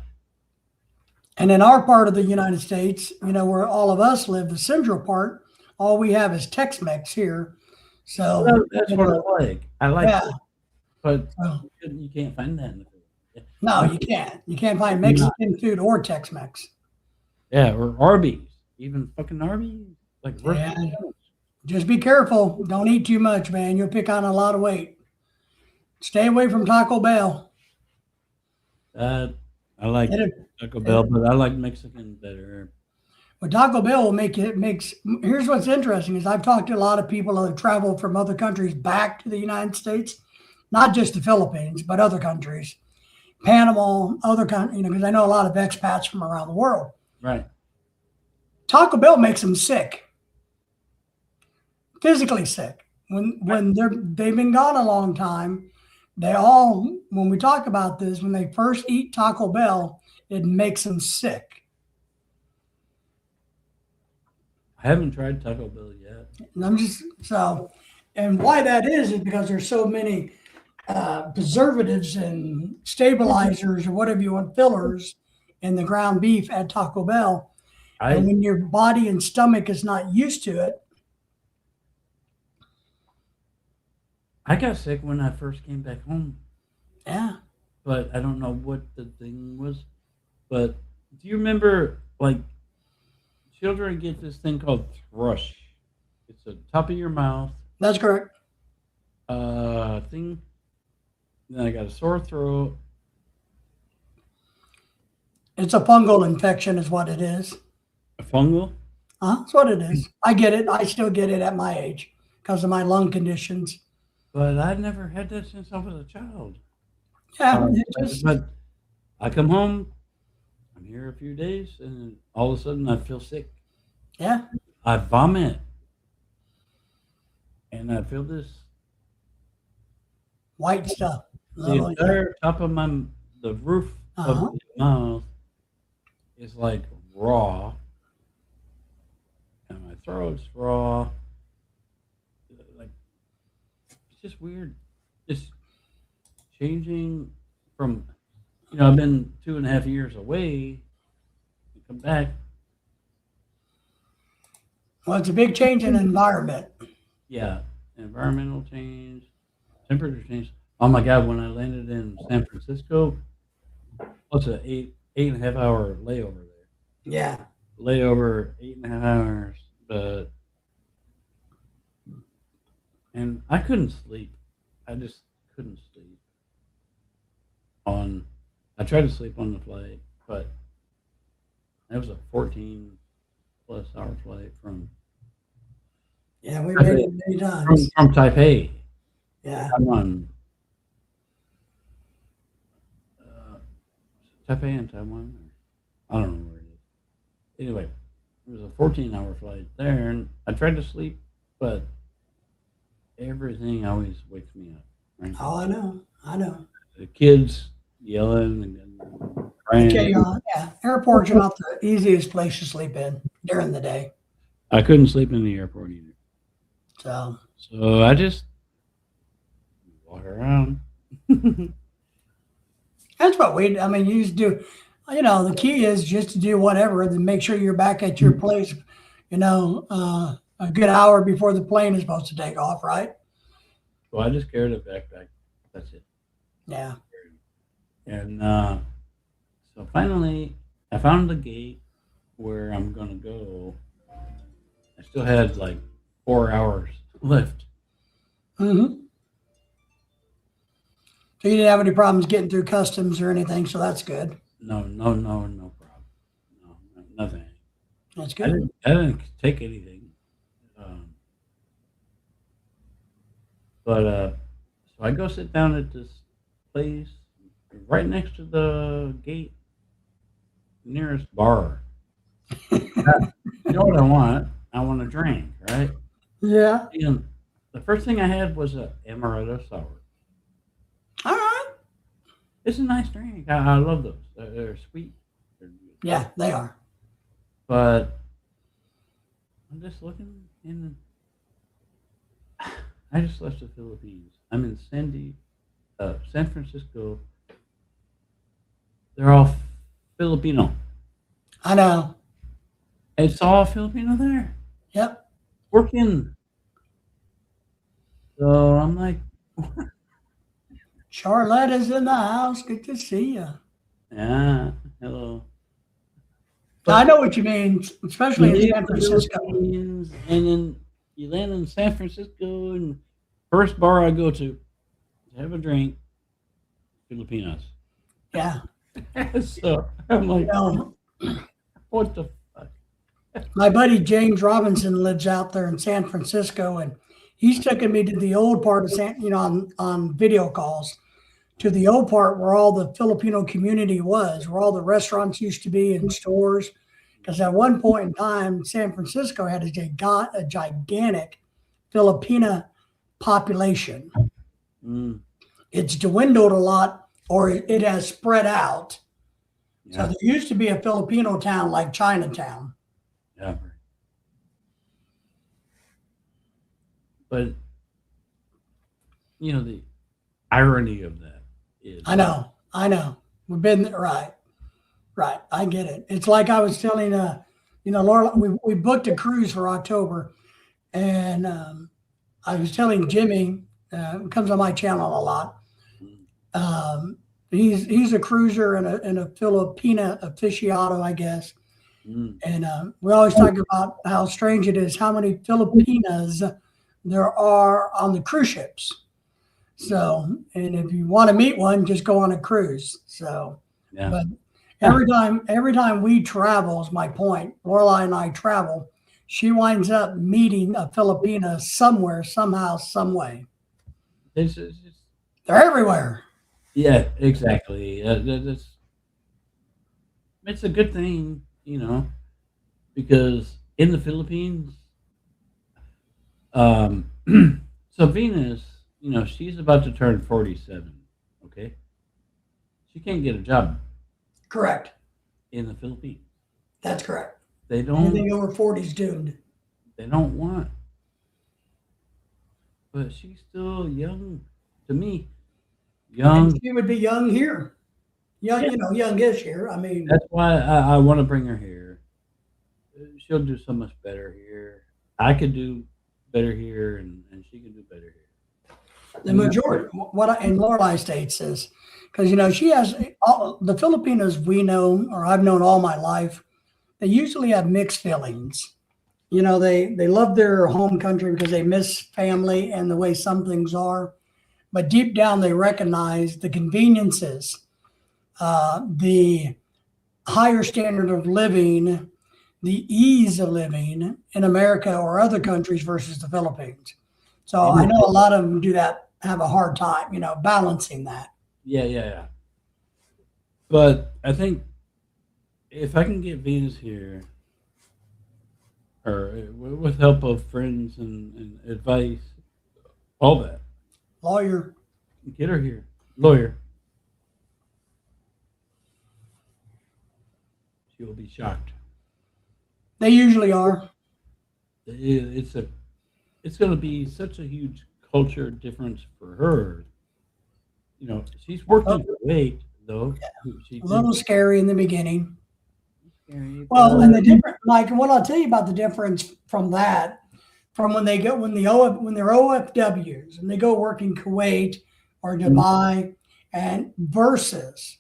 And in our part of the United States, where all of us live, the central part, all we have is Tex-Mex here. So that's what I like. I like yeah. it, but So, you can't find that in the Philippines. no, you can't. You can't find Mexican food or Tex-Mex. Yeah, or Arby's, even fucking Arby's. Like, Yeah. Just be careful. Don't eat too much, man. You'll pick on a lot of weight. Stay away from Taco Bell. I like It- Taco Bell, but I like Mexican better. But Taco Bell will here's what's interesting is I've talked to a lot of people that have traveled from other countries back to the United States, not just the Philippines, but other countries, Panama, other countries, because I know a lot of expats from around the world. Right. Taco Bell makes them sick, physically sick. When they've been gone a long time, when we talk about this, when they first eat Taco Bell, it makes them sick. I haven't tried Taco Bell yet. And and why that is because there's so many preservatives and stabilizers or whatever you want, fillers in the ground beef at Taco Bell. I And when your body and stomach is not used to it, I got sick when I first came back home, yeah, but I don't know what the thing was. But do you remember, like, children get this thing called thrush? It's the top of your mouth that's correct. thing. Then I got a sore throat. It's a fungal infection, is what it is. A fungal. That's what it is. I get it. I still get it at my age because of my lung conditions. But I never had that since I was a child. Yeah, Um, it just, but I come home, I'm here a few days, and all of a sudden I feel sick. yeah, I vomit, and I feel this. white stuff. The entire top of the roof of Uh-huh. my mouth is like raw, and my throat's raw. Like, it's just weird. Just changing from, I've been 2.5 years away. Come back. Well, it's a big change in environment. Yeah, environmental change, temperature change. Oh my God! When I landed in San Francisco, what's a 8.5 hour layover there? Yeah. Layover 8.5 hours, but and I couldn't sleep. I just couldn't sleep. I tried to sleep on the flight, but it was a 14+ hour flight Yeah, we made it many from, times. from Taipei. Yeah. I'm on uh, Taipei in Taiwan. I don't know where it is. Anyway, it was a 14-hour flight there, and I tried to sleep, but everything always wakes me up. Right? Oh, I know. I know. The kids yelling and crying. Okay, yeah. Airports are not the easiest place to sleep in during the day. I couldn't sleep in the airport either. So I just walk around. That's what you just do. The key is just to do whatever and then make sure you're back at your place, a good hour before the plane is supposed to take off, right? So I just carried a backpack. That's it. Yeah. And so finally, I found the gate where I'm going to go. I still had like 4 hours left. Mm-hmm. So you didn't have any problems getting through customs or anything, so that's good. No problem. No, nothing. That's I good. didn't take anything. But so I go sit down at this place right next to the gate, nearest bar. You know what I want? I want a drink, right? Yeah. And the first thing I had was a amaretto sour. All right. It's a nice drink. I love those. They're sweet. They're good. Yeah, they are. But I'm just looking in. I just left the Philippines. I'm in San Francisco. They're all Filipino. I know. It's all Filipino there Yep. working. So I'm like, Charlotte is in the house. Good to see you. yeah, hello. I know what you mean, especially in leave San the Francisco. Philippines, and then you land in San Francisco, and first bar I go to have a drink, Filipinos. Yeah. So I'm like, what the fuck? My buddy James Robinson lives out there in San Francisco, and he's taken me to the old part of on video calls to the old part where all the Filipino community was, where all the restaurants used to be and stores. Because at one point in time, San Francisco had a gigantic Filipina population. Mm, It's dwindled a lot, or it has spread out. So yeah, there used to be a Filipino town like Chinatown. yeah. But the irony of that is, I know. We've been there, right. I get it. It's like I was telling Laura, we booked a cruise for October, and I was telling Jimmy, comes on my channel a lot. Um, he's a cruiser and a Filipina aficionado, I guess. Mm. And we always talk about how strange it is how many Filipinas there are on the cruise ships. So, and if you want to meet one, just go on a cruise. So, Yeah. but every time we travel, is my point. Lorelai and I travel. She winds up meeting a Filipina somewhere, somehow, some way. It's They're everywhere. yeah, exactly. It's a good thing, because in the Philippines, um, so Venus, she's about to turn 47. Okay, she can't get a job Correct. in the Philippines. That's correct. They don't. Anything over 40 is doomed. They don't want. But she's still young to me. Young. And she would be young here. Young, Yeah. Youngish here. I mean, That's why I want to bring her here. She'll do so much better here. I could do better here, and she can do better here. the majority, in Lorelei states is because she has all the Filipinos we know, or I've known all my life. They usually have mixed feelings. They love their home country because they miss family and the way some things are, but deep down they recognize the conveniences, the higher standard of living, the ease of living in America or other countries versus the Philippines. So I know a lot of them do that, have a hard time, balancing that. Yeah. But I think if I can get Venus here, or with help of friends and advice, all that, Lawyer, get her here, lawyer, she will be shocked. they usually are. It's going to be such a huge culture difference for her. She's worked in Kuwait though. She A little scary in the beginning. scary, Well, and the different, Mike, and what I'll tell you about the difference from that, from when they're OFWs and they go work in Kuwait or Dubai, and versus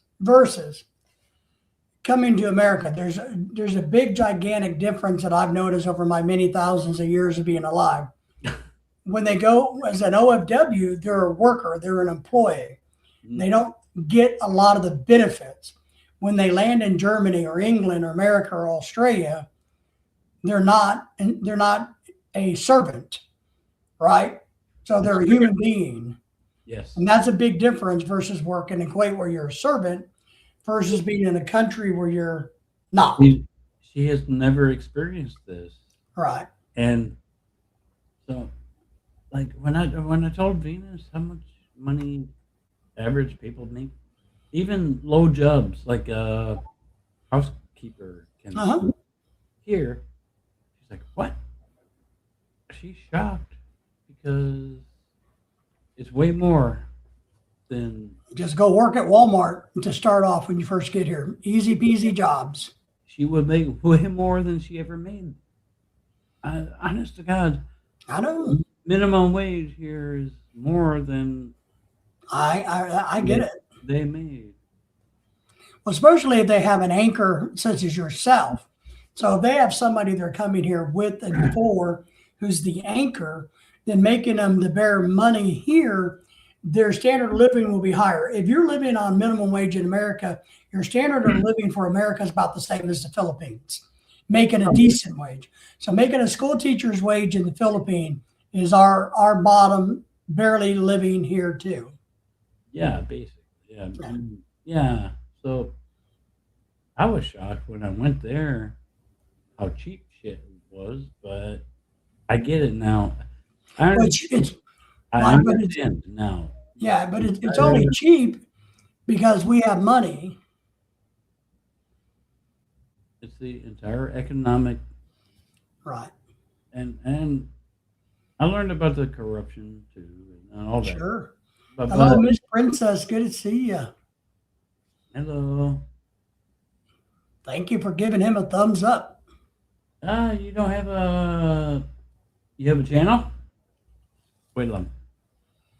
coming to America, there's a big gigantic difference that I've noticed over my many thousands of years of being alive. When they go as an OFW, they're a worker, they're an employee. They don't get a lot of the benefits. When they land in Germany or England or America or Australia, they're not a servant, right? So they're a human being. Yes. And that's a big difference versus working in Kuwait where you're a servant versus being in a country where you're not. She has never experienced this. Right. And so, like when I told Venus how much money average people make, even low jobs like a housekeeper can here, she's like, "What?" She's shocked because it's way more than Just go work at Walmart to start off when you first get here. Easy peasy jobs. she would make way more than she ever made. Honest to God, I know. minimum wage here is more than I get it. they made. Well, especially if they have an anchor such as yourself. So if they have somebody they're coming here with and for who's the anchor, then making them the bare money here, their standard of living will be higher. If you're living on minimum wage in America, your standard of living for America is about the same as the Philippines, making a decent wage. So making a school teacher's wage in the Philippines is our bottom, barely living here too. Yeah, basically. Yeah. So I was shocked when I went there how cheap shit was, but I get it now. I Which it's understand now. yeah, but it's only cheap because we have money. It's the entire economic Right. and I learned about the corruption too and all that. Sure. But Hello, Miss Princess. Good to see you. hello. Thank you for giving him a thumbs up. You don't have a. You have a channel? Wait, long.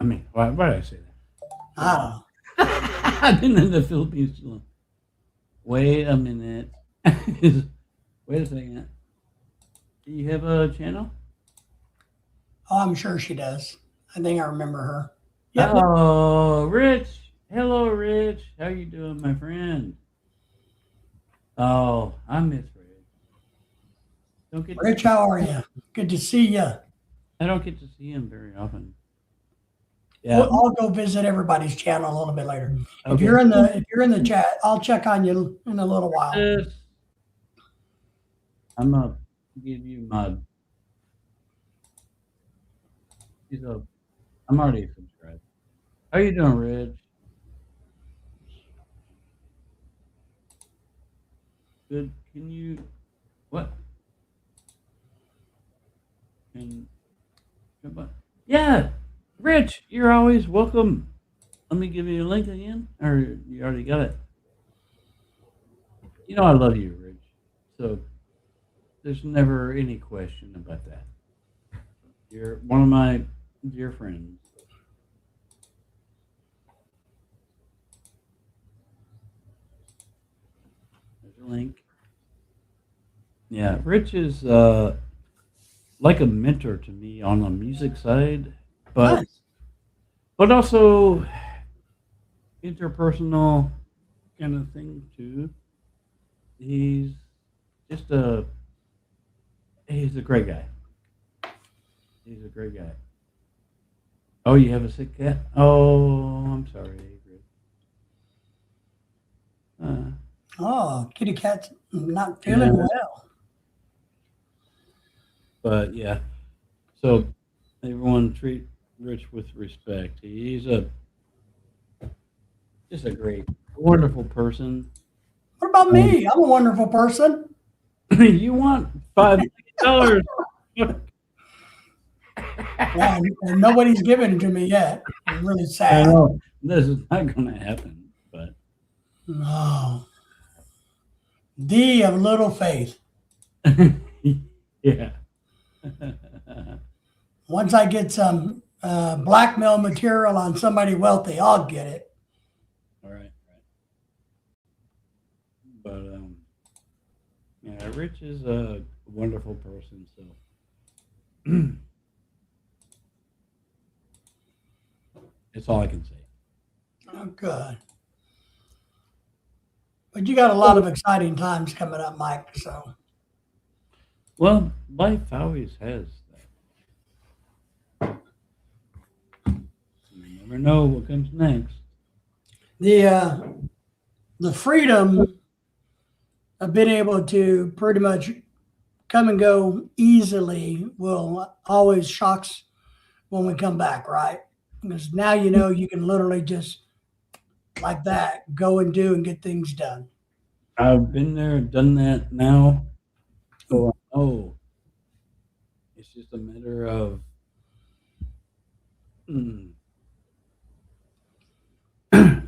I mean, why did I say I don't know. that? I've been in the Philippines too long. Wait a minute. Wait a second. Do you have a channel? Oh, I'm sure she does. I think I remember her. Yep. Oh, Rich. Hello, Rich. How you doing, my friend? Oh, I miss Rich. Don't get Rich, how are you? Good to see you. I don't get to see him very often. Yeah. I'll go visit everybody's channel a little bit later. If Okay. you're in the chat, I'll check on you in a little while. I'm gonna give you my. I'm already subscribed. How you doing, Rich? Good. Can you? What? Can? Yeah, Rich, you're always welcome. Let me give you a link again, or you already got it. You know I love you, Rich. So there's never any question about that. You're one of my dear friends. There's a link. Yeah, Rich is like a mentor to me on the music side, but Nice. but also interpersonal kind of thing too. He's just a he's a great guy. He's a great guy. Oh, you have a sick cat? Oh, I'm sorry. Uh, Oh, kitty cat's not feeling Yeah. well. but yeah, so everyone treat Rich with respect. He's a just a great, wonderful person. What about me? I'm a wonderful person. You want $5 million? Yeah, and nobody's given it to me yet. I'm really I sad. know this is not going to happen, but No. D of little faith. yeah. Once I get some blackmail material on somebody wealthy, I'll get it. All right, but yeah, Rich is a wonderful person. So that's all I can say. Oh, good. But you got a lot of exciting times coming up, Mike. So Well, life always has that. You never know what comes next. the freedom of being able to pretty much come and go easily will always shocks when we come back, right? Because now you know you can literally just like that go and do and get things done. I've been there, done that now. So I know it's just a matter of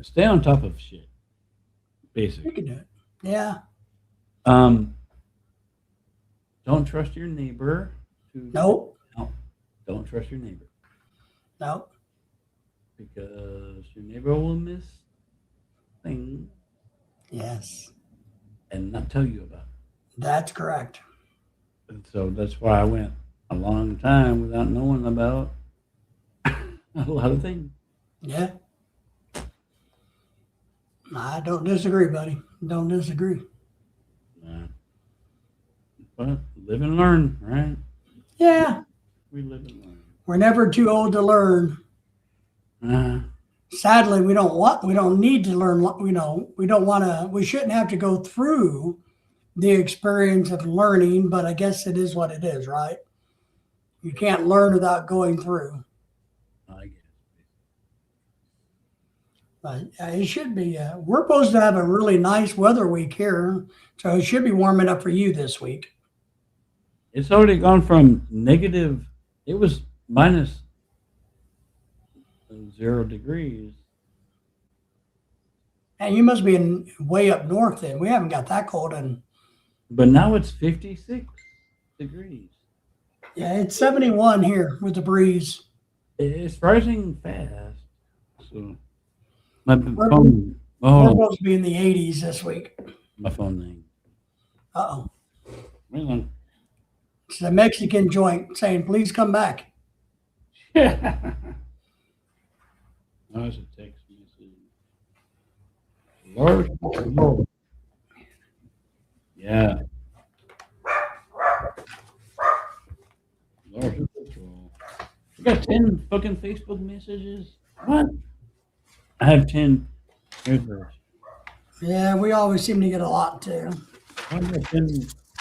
stay on top of shit. You Basically, can do it. Yeah. um, don't trust your neighbor. Nope. No, don't trust your neighbor Nope. because your neighbor will miss things Yes. and not tell you about it. That's correct. And so that's why I went a long time without knowing about a lot of things. Yeah. I don't disagree, buddy. Don't disagree. But live and learn, right? Yeah. We live and learn. We're never too old to learn. Sadly, we don't need to learn, we shouldn't have to go through the experience of learning, but I guess it is what it is, right? You can't learn without going through. I guess. But it should be, we're supposed to have a really nice weather week here, so it should be warming up for you this week. It's already gone from negative. It was minus 0 degrees. And you must be way up north then. We haven't got that cold. And But now it's 56. degrees. Yeah, it's 71 here with the breeze. It's rising fast. So my We're phone. supposed to be in the 80s this week. My phone name. Uh-oh. Hang on. It's a Mexican joint saying, please come back. Yeah. No, it's a text message. Large patrol. Yeah. Large patrol. I got 10 fucking Facebook messages. What? I have 10 neighbors. Yeah, we always seem to get a lot too. I got 10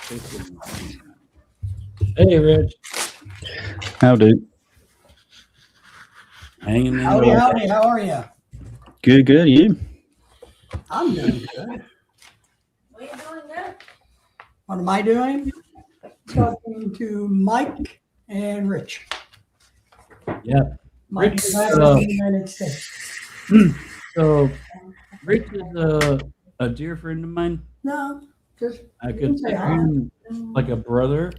Facebook messages. Hey, Rich. Howdy. Hanging in Howdy, there. howdy, how are you? Good, good. You? I'm doing good. What are you doing there? What am I doing? Talking to Mike and Rich. Yeah. Mike Rich, is back in the United States. So, Rich is a dear friend of mine. No, just I Say consider hi. him like a brother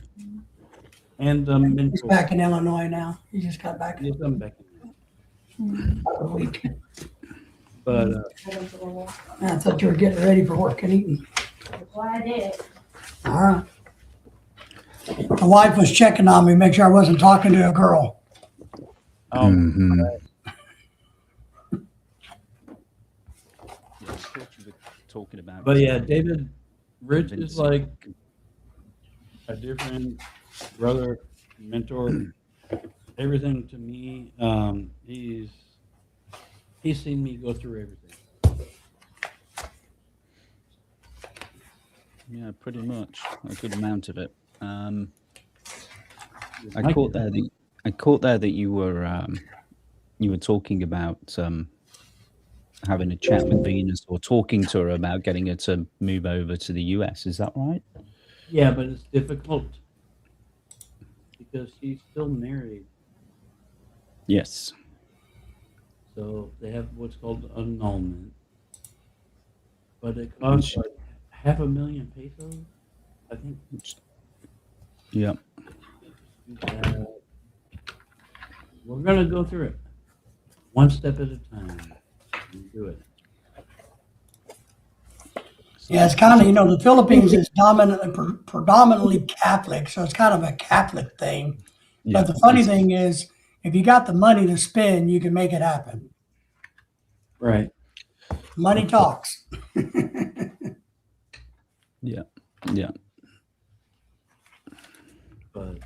and a he's mentor. back in Illinois now. He just got back Yes, I'm back in a week. But I thought you were getting ready for work and eating. That's why I did it. All right. My wife was checking on me, make sure I wasn't talking to a girl. Mhm. Yeah, I thought you were talking about. but yeah, David Rich is like a dear friend, brother, mentor, everything to me. He's seen me go through everything. Yeah, pretty much a good amount of it. I Mike caught is- there that you were talking about having a chat with Venus or talking to her about getting her to move over to the US. Is that right? Yeah, but it's difficult because she's still married. Yes. So they have what's called annulment. But it costs like $500,000 pesos, I think. Yeah. Uh, we're gonna go through it one step at a time. And do it. Yeah, it's kind of, the Philippines is predominantly Catholic, so it's kind of a Catholic thing. Yeah. But the funny thing is, if you got the money to spend, you can make it happen. Right. Money talks. Yeah. Yeah. But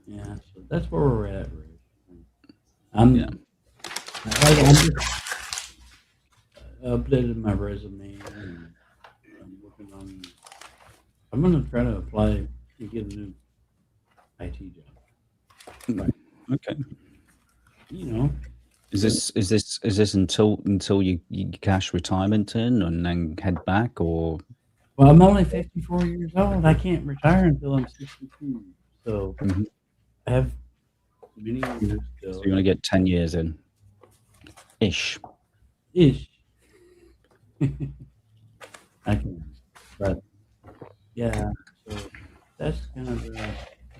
yeah, so that's where we're at, Rich. Yeah. I just updated my resume and I'm working on. I'm gonna try to apply to get a new IT job. Okay. You know, Is this until you cash retirement in and then head back, or well, I'm only 54 years old. I can't retire until I'm 62. So Mhm. I have many years still. so you want to get 10 years in? Ish. Ish. I can, but yeah. So that's kind of the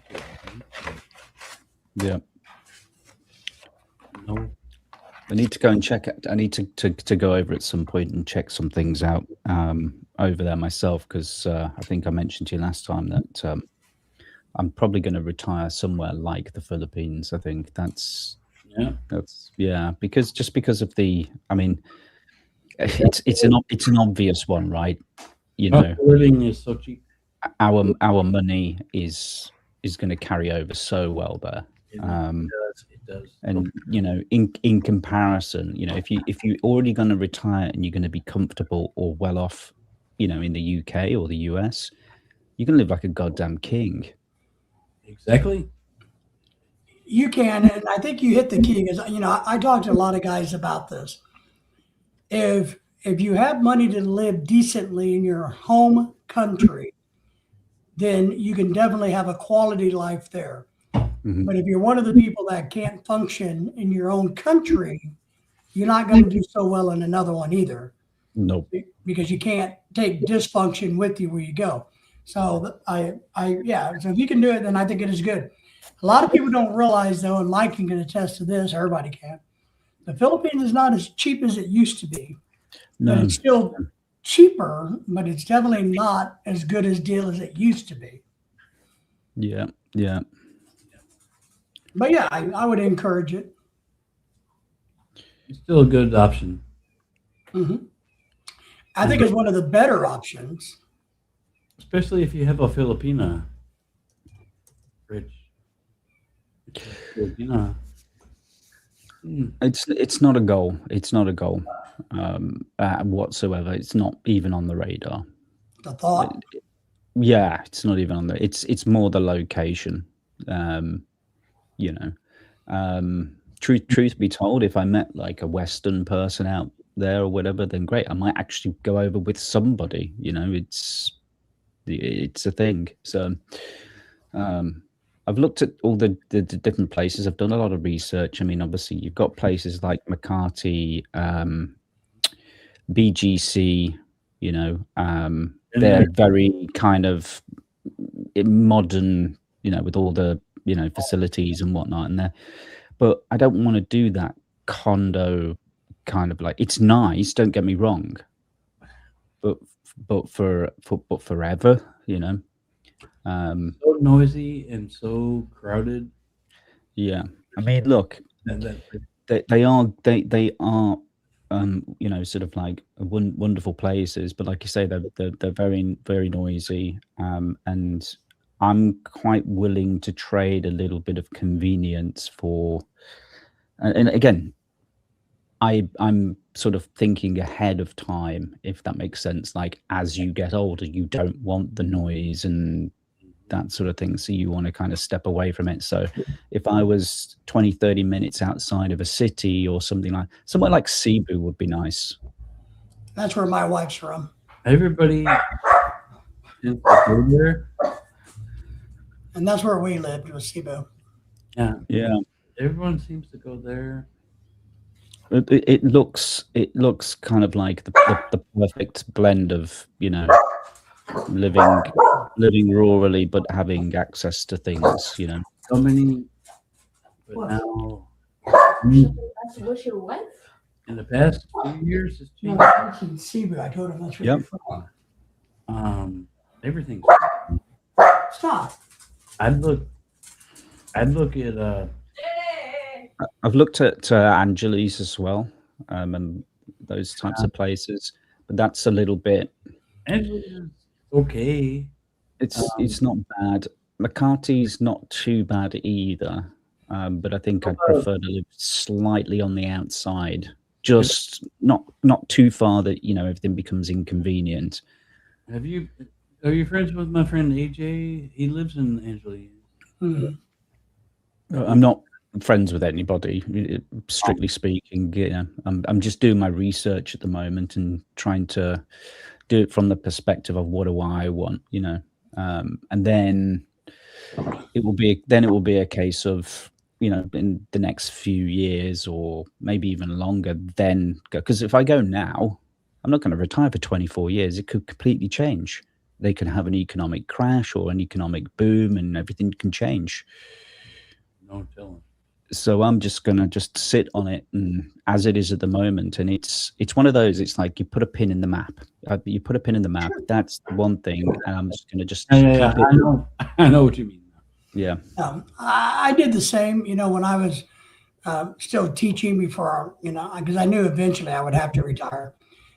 situation. Yeah. No, I need to go and check it. I need to go over at some point and check some things out over there myself, because I think I mentioned to you last time that I'm probably going to retire somewhere like the Philippines. I think that's because of the. I mean, it's an obvious one, right? You know, living is so cheap. our money is going to carry over so well there. It does. And in comparison, if you're already going to retire and you're going to be comfortable or well off, in the UK or the US, you can live like a goddamn king. Exactly. You can, and I think you hit the key because I talk to a lot of guys about this. If you have money to live decently in your home country, then you can definitely have a quality life there. Mhm. But if you're one of the people that can't function in your own country, you're not going to do so well in another one either. Nope. because you can't take dysfunction with you where you go. So yeah. So if you can do it, then I think it is good. A lot of people don't realize though, and Mike can attest to this. Everybody can. The Philippines is not as cheap as it used to be, but No. it's still cheaper. But it's definitely not as good as deal as it used to be. Yeah. Yeah. But yeah, I would encourage it. It's still a good option. I think it's one of the better options. Especially if you have a Filipina, Rich. Filipina. It's not a goal. It's not a goal whatsoever. It's not even on the radar. The thought. Yeah, it's not even on the. It's more the location. You know, truth be told, if I met like a Western person out there or whatever, then great. I might actually go over with somebody. You know, it's a thing. So I've looked at all the different places. I've done a lot of research. I mean, obviously, you've got places like McCarty, BGC. You know, they're very kind of modern. You know, with all the facilities and whatnot, and there. But I don't want to do that condo kind of like. It's nice. Don't get me wrong. But forever, you know. So noisy and so crowded. Yeah, I mean, look, they are, you know, sort of like wonderful places, but like you say, they're very very noisy, and I'm quite willing to trade a little bit of convenience for, and again, I'm sort of thinking ahead of time, if that makes sense. Like as you get older, you don't want the noise and that sort of thing, so you want to kind of step away from it. So if I was 20-30 minutes outside of a city or something, like somewhere like Cebu would be nice. That's where my wife's from. Everybody tends to go there. And that's where we lived, was Cebu. Yeah. Everyone seems to go there. It looks kind of like the perfect blend of, you know, living rurally but having access to things, you know. So many, but now What's your wife? in the past few years, it's No, changed. that's in Cebu. I told him that's where Yep. you're from. Everything. Stop. I'd look at I've looked at Angeles as well, and those types of places, but that's a little bit. Angela's okay. It's not bad. McCarty's not too bad either, but I think I'd prefer to live slightly on the outside, just not too far that, you know, everything becomes inconvenient. Are you friends with my friend AJ? He lives in Angeles. I'm not friends with anybody, strictly speaking. Yeah, I'm just doing my research at the moment and trying to do it from the perspective of what do I want, you know, and then it will be a case of, you know, in the next few years or maybe even longer, then go, because if I go now, I'm not going to retire for 24 years. It could completely change. They could have an economic crash or an economic boom, and everything can change. No telling. So I'm just gonna sit on it, and as it is at the moment, and it's one of those. It's like you put a pin in the map. You put a pin in the map. That's the one thing, and I'm just gonna Yeah, I know what you mean. Yeah. I did the same, you know, when I was still teaching before, you know, because I knew eventually I would have to retire.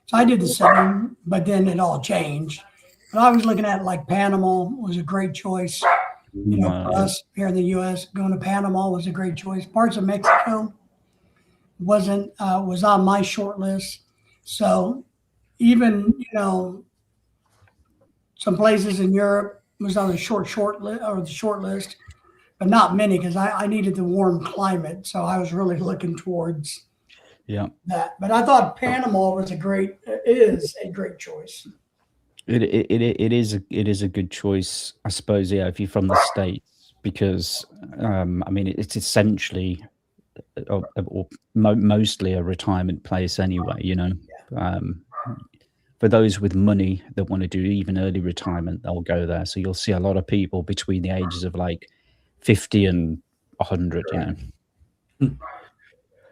So I did the same, but then it all changed. But I was looking at like Panama was a great choice. You know, for us here in the U.S., going to Panama was a great choice. Parts of Mexico was on my short list. So even, you know, some places in Europe was on the short list, but not many because I needed the warm climate. So I was really looking towards that. But I thought Panama is a great choice. It is a good choice, I suppose. Yeah, if you're from the States, because I mean, it's essentially or mostly a retirement place anyway. You know, for those with money that want to do even early retirement, they'll go there. So you'll see a lot of people between the ages of like 50 and 100, you know.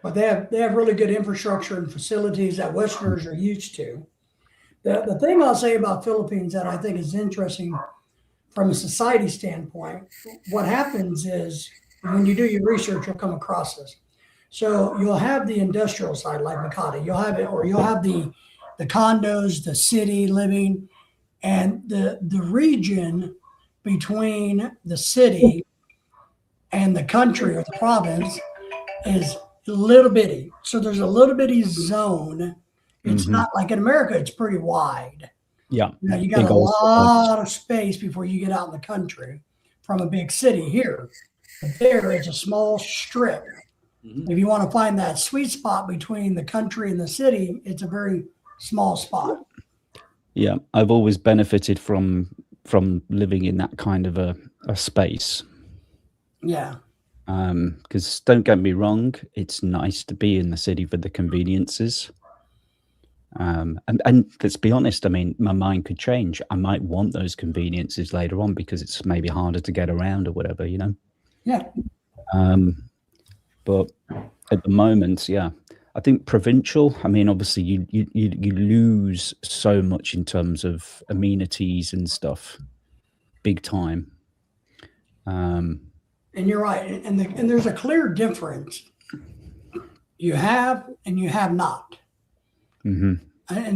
But they have really good infrastructure and facilities that Westerners are used to. The thing I'll say about Philippines that I think is interesting from a society standpoint, what happens is when you do your research, you'll come across this. So you'll have the industrial side like Makati, you'll have it, or you'll have the condos, the city living, and the region between the city and the country or the province is little bitty. So there's a little bitty zone. It's not like in America, it's pretty wide. Yeah. You know, you got a lot of space before you get out in the country from a big city here. But there is a small strip. If you want to find that sweet spot between the country and the city, it's a very small spot. Yeah, I've always benefited from living in that kind of a space. Yeah. Because don't get me wrong, it's nice to be in the city for the conveniences. And let's be honest, I mean, my mind could change. I might want those conveniences later on because it's maybe harder to get around or whatever, you know? Yeah. But at the moment, yeah, I think provincial, I mean, obviously you lose so much in terms of amenities and stuff, big time. And you're right. And there's a clear difference. You have and you have not. In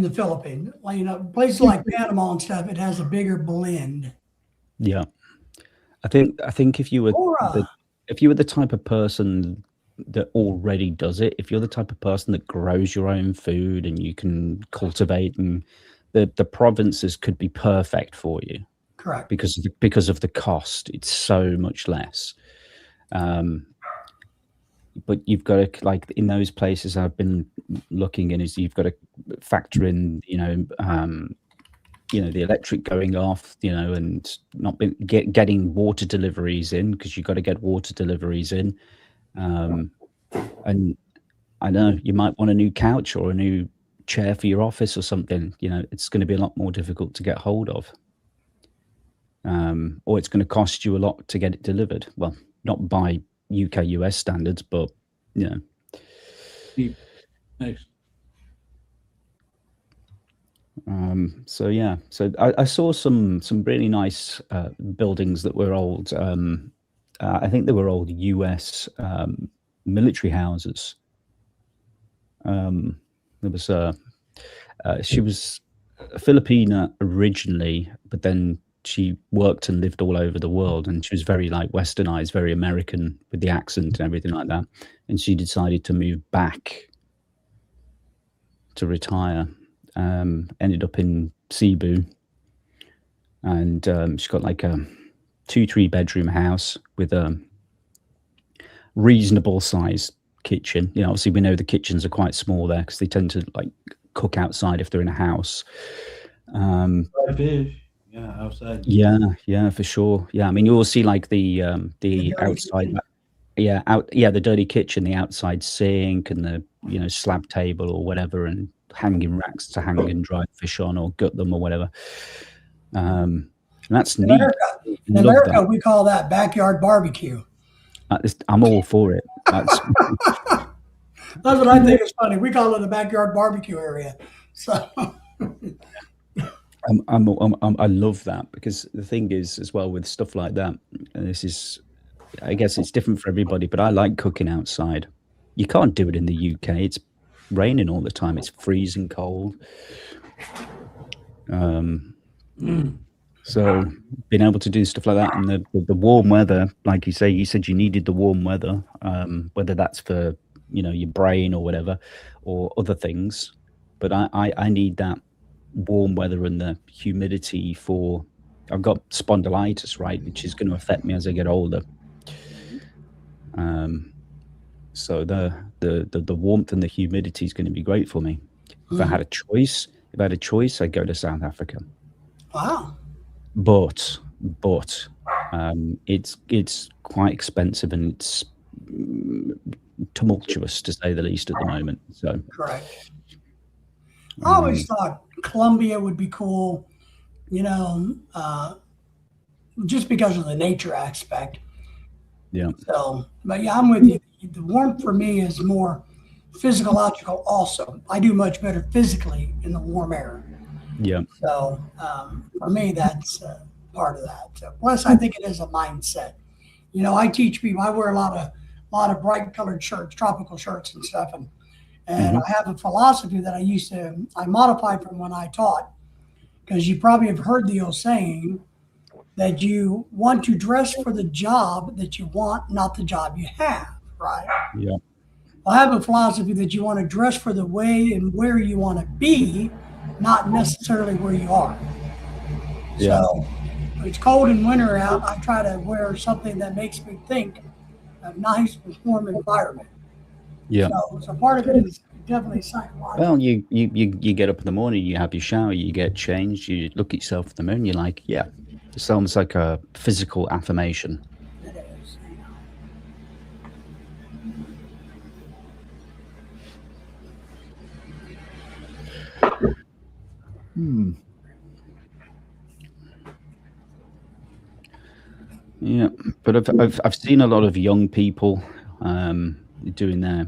the Philippines, like, you know, places like Panama and stuff, it has a bigger blend. Yeah, I think if you were the type of person that already does it, if you're the type of person that grows your own food and you can cultivate, and the provinces could be perfect for you. Correct. Because of the cost, it's so much less. But you've got to, like in those places I've been looking in, is you've got to factor in, you know, the electric going off, you know, and not getting water deliveries in, because you've got to get water deliveries in. And I know you might want a new couch or a new chair for your office or something. You know, it's going to be a lot more difficult to get hold of. Or it's going to cost you a lot to get it delivered. Well, not by UK US standards, but you know. Thanks. So yeah, so I saw some really nice buildings that were old. I think they were old US military houses. There was she was a Filipina originally, but then she worked and lived all over the world, and she was very like westernized, very American with the accent and everything like that. And she decided to move back to retire. Ended up in Cebu, and she's got like a 2-3 bedroom house with a reasonable sized kitchen. You know, obviously we know the kitchens are quite small there because they tend to like cook outside if they're in a house. Fish. Yeah, outside. Yeah, for sure. Yeah, I mean, you will see like the outside, the dirty kitchen, the outside sink, and the, you know, slab table or whatever, and hanging racks to hang and dry fish on or gut them or whatever. And that's neat. In America, we call that backyard barbecue. I'm all for it. That's what I think is funny. We call it a backyard barbecue area. So. I love that, because the thing is as well with stuff like that, and this is, I guess it's different for everybody, but I like cooking outside. You can't do it in the UK. It's raining all the time. It's freezing cold. So being able to do stuff like that, and the warm weather, like you said you needed the warm weather, whether that's for, you know, your brain or whatever, or other things. But I need that warm weather and the humidity for, I've got spondylitis, right, which is going to affect me as I get older. So the warmth and the humidity is going to be great for me. If I had a choice, I'd go to South Africa. Wow. But it's quite expensive, and it's tumultuous to say the least at the moment. So correct. I always thought Colombia would be cool, you know, just because of the nature aspect. Yeah. So, but yeah, I'm with you. The warmth for me is more physiological also. I do much better physically in the warm air. Yeah. So for me, that's part of that. So, plus, I think it is a mindset. You know, I teach people. I wear a lot of bright colored shirts, tropical shirts and stuff, and I have a philosophy that I modified from when I taught, because you probably have heard the old saying that you want to dress for the job that you want, not the job you have, right? Yeah. I have a philosophy that you want to dress for the way and where you want to be, not necessarily where you are. Yeah. So if it's cold and winter out, I try to wear something that makes me think of nice, warm environment. Yeah. So part of it is definitely psychological. Well, you get up in the morning, you have your shower, you get changed, you look at yourself in the mirror, and you're like, yeah, it's almost like a physical affirmation. It is. Yeah, but I've seen a lot of young people doing their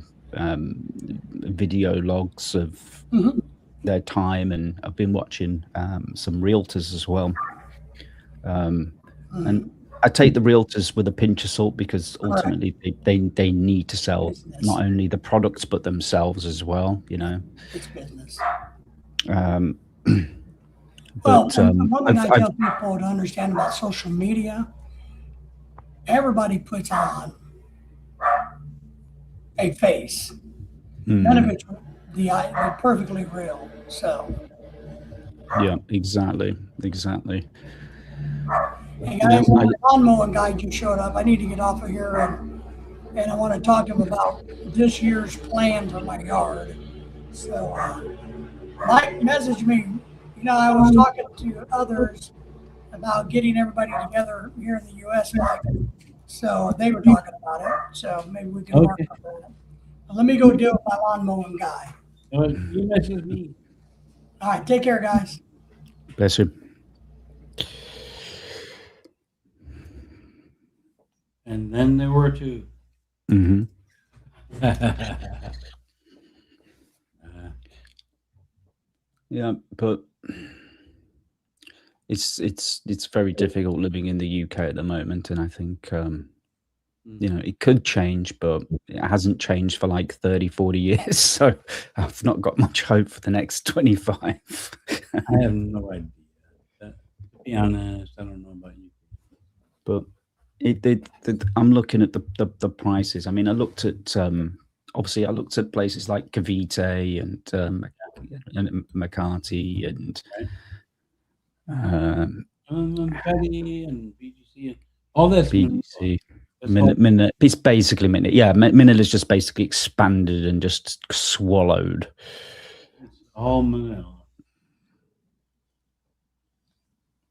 video logs of their time, and I've been watching some realtors as well. And I take the realtors with a pinch of salt, because ultimately they need to sell not only the products but themselves as well. You know, It's business. But one thing I tell people to understand about social media, everybody puts on a face. None of it's they're perfectly real. So yeah, exactly. hey guys, the lawn mowing guy just showed up. I need to get off of here, and I want to talk to him about this year's plan for my yard. So Mike messaged me. You know, I was talking to others about getting everybody together here in the U.S., Mike. So they were talking about it. So maybe we can work on that. But let me go deal with my lawn mowing guy. You message me. All right, take care, guys. Bless you. And then there were two. Yeah, but it's very difficult living in the UK at the moment, and I think you know, it could change, but it hasn't changed for like 30-40 years, so I've not got much hope for the next 25. I have no idea. To be honest, I don't know about you. But I'm looking at the prices. I mean, I looked at obviously I looked at places like Cavite and McCarthy and Petty and BGC, all that's BGC. It's basically Minute. Yeah, Manila's just basically expanded and just swallowed. It's all Manila.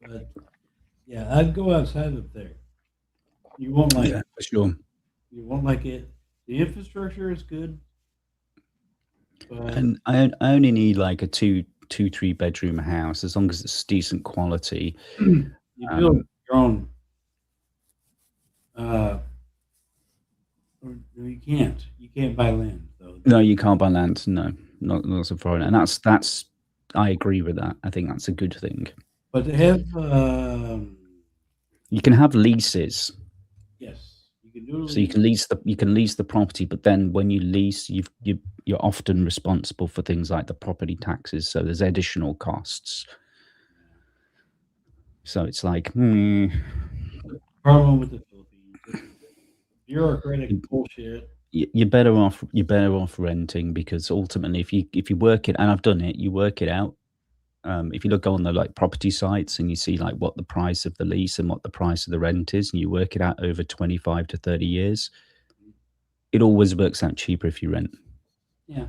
But yeah, I'd go outside of there. You won't like it. For sure. You won't like it. The infrastructure is good. But And I only need like a 3 bedroom house, as long as it's decent quality. you build your own. You can't buy land though. No, you can't buy land. No, not so far. And that's I agree with that. I think that's a good thing. But they have You can have leases, yes, you can do. so you can lease the property, but then when you lease, you're often responsible for things like the property taxes. So there's additional costs. So it's like, Problem with the Philippines, it's bureaucratic bullshit. you're better off renting, because ultimately, if you work it, and I've done it, you work it out. If you look on the like property sites and you see like what the price of the lease and what the price of the rent is, and you work it out over 25 to 30 years, it always works out cheaper if you rent. Yeah.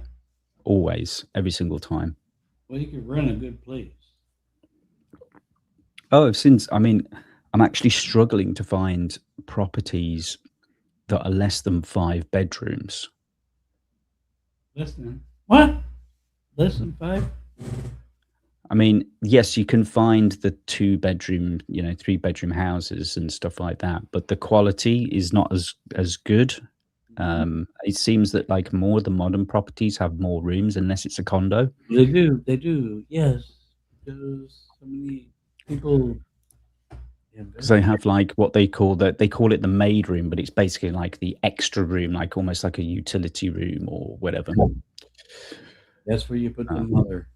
Always, every single time. Well, you could rent a good place. Oh, I'm actually struggling to find properties that are less than 5 bedrooms. Less than what? Less than 5? I mean, yes, you can find the 2-bedroom, 3-bedroom houses and stuff like that, but the quality is not as good. It seems that like more of the modern properties have more rooms unless it's a condo. They do. They do. Yes, because so many people Because they invest. have like what they call it the maid room, but it's basically like the extra room, like almost like a utility room or whatever. That's where you put the Um, mother.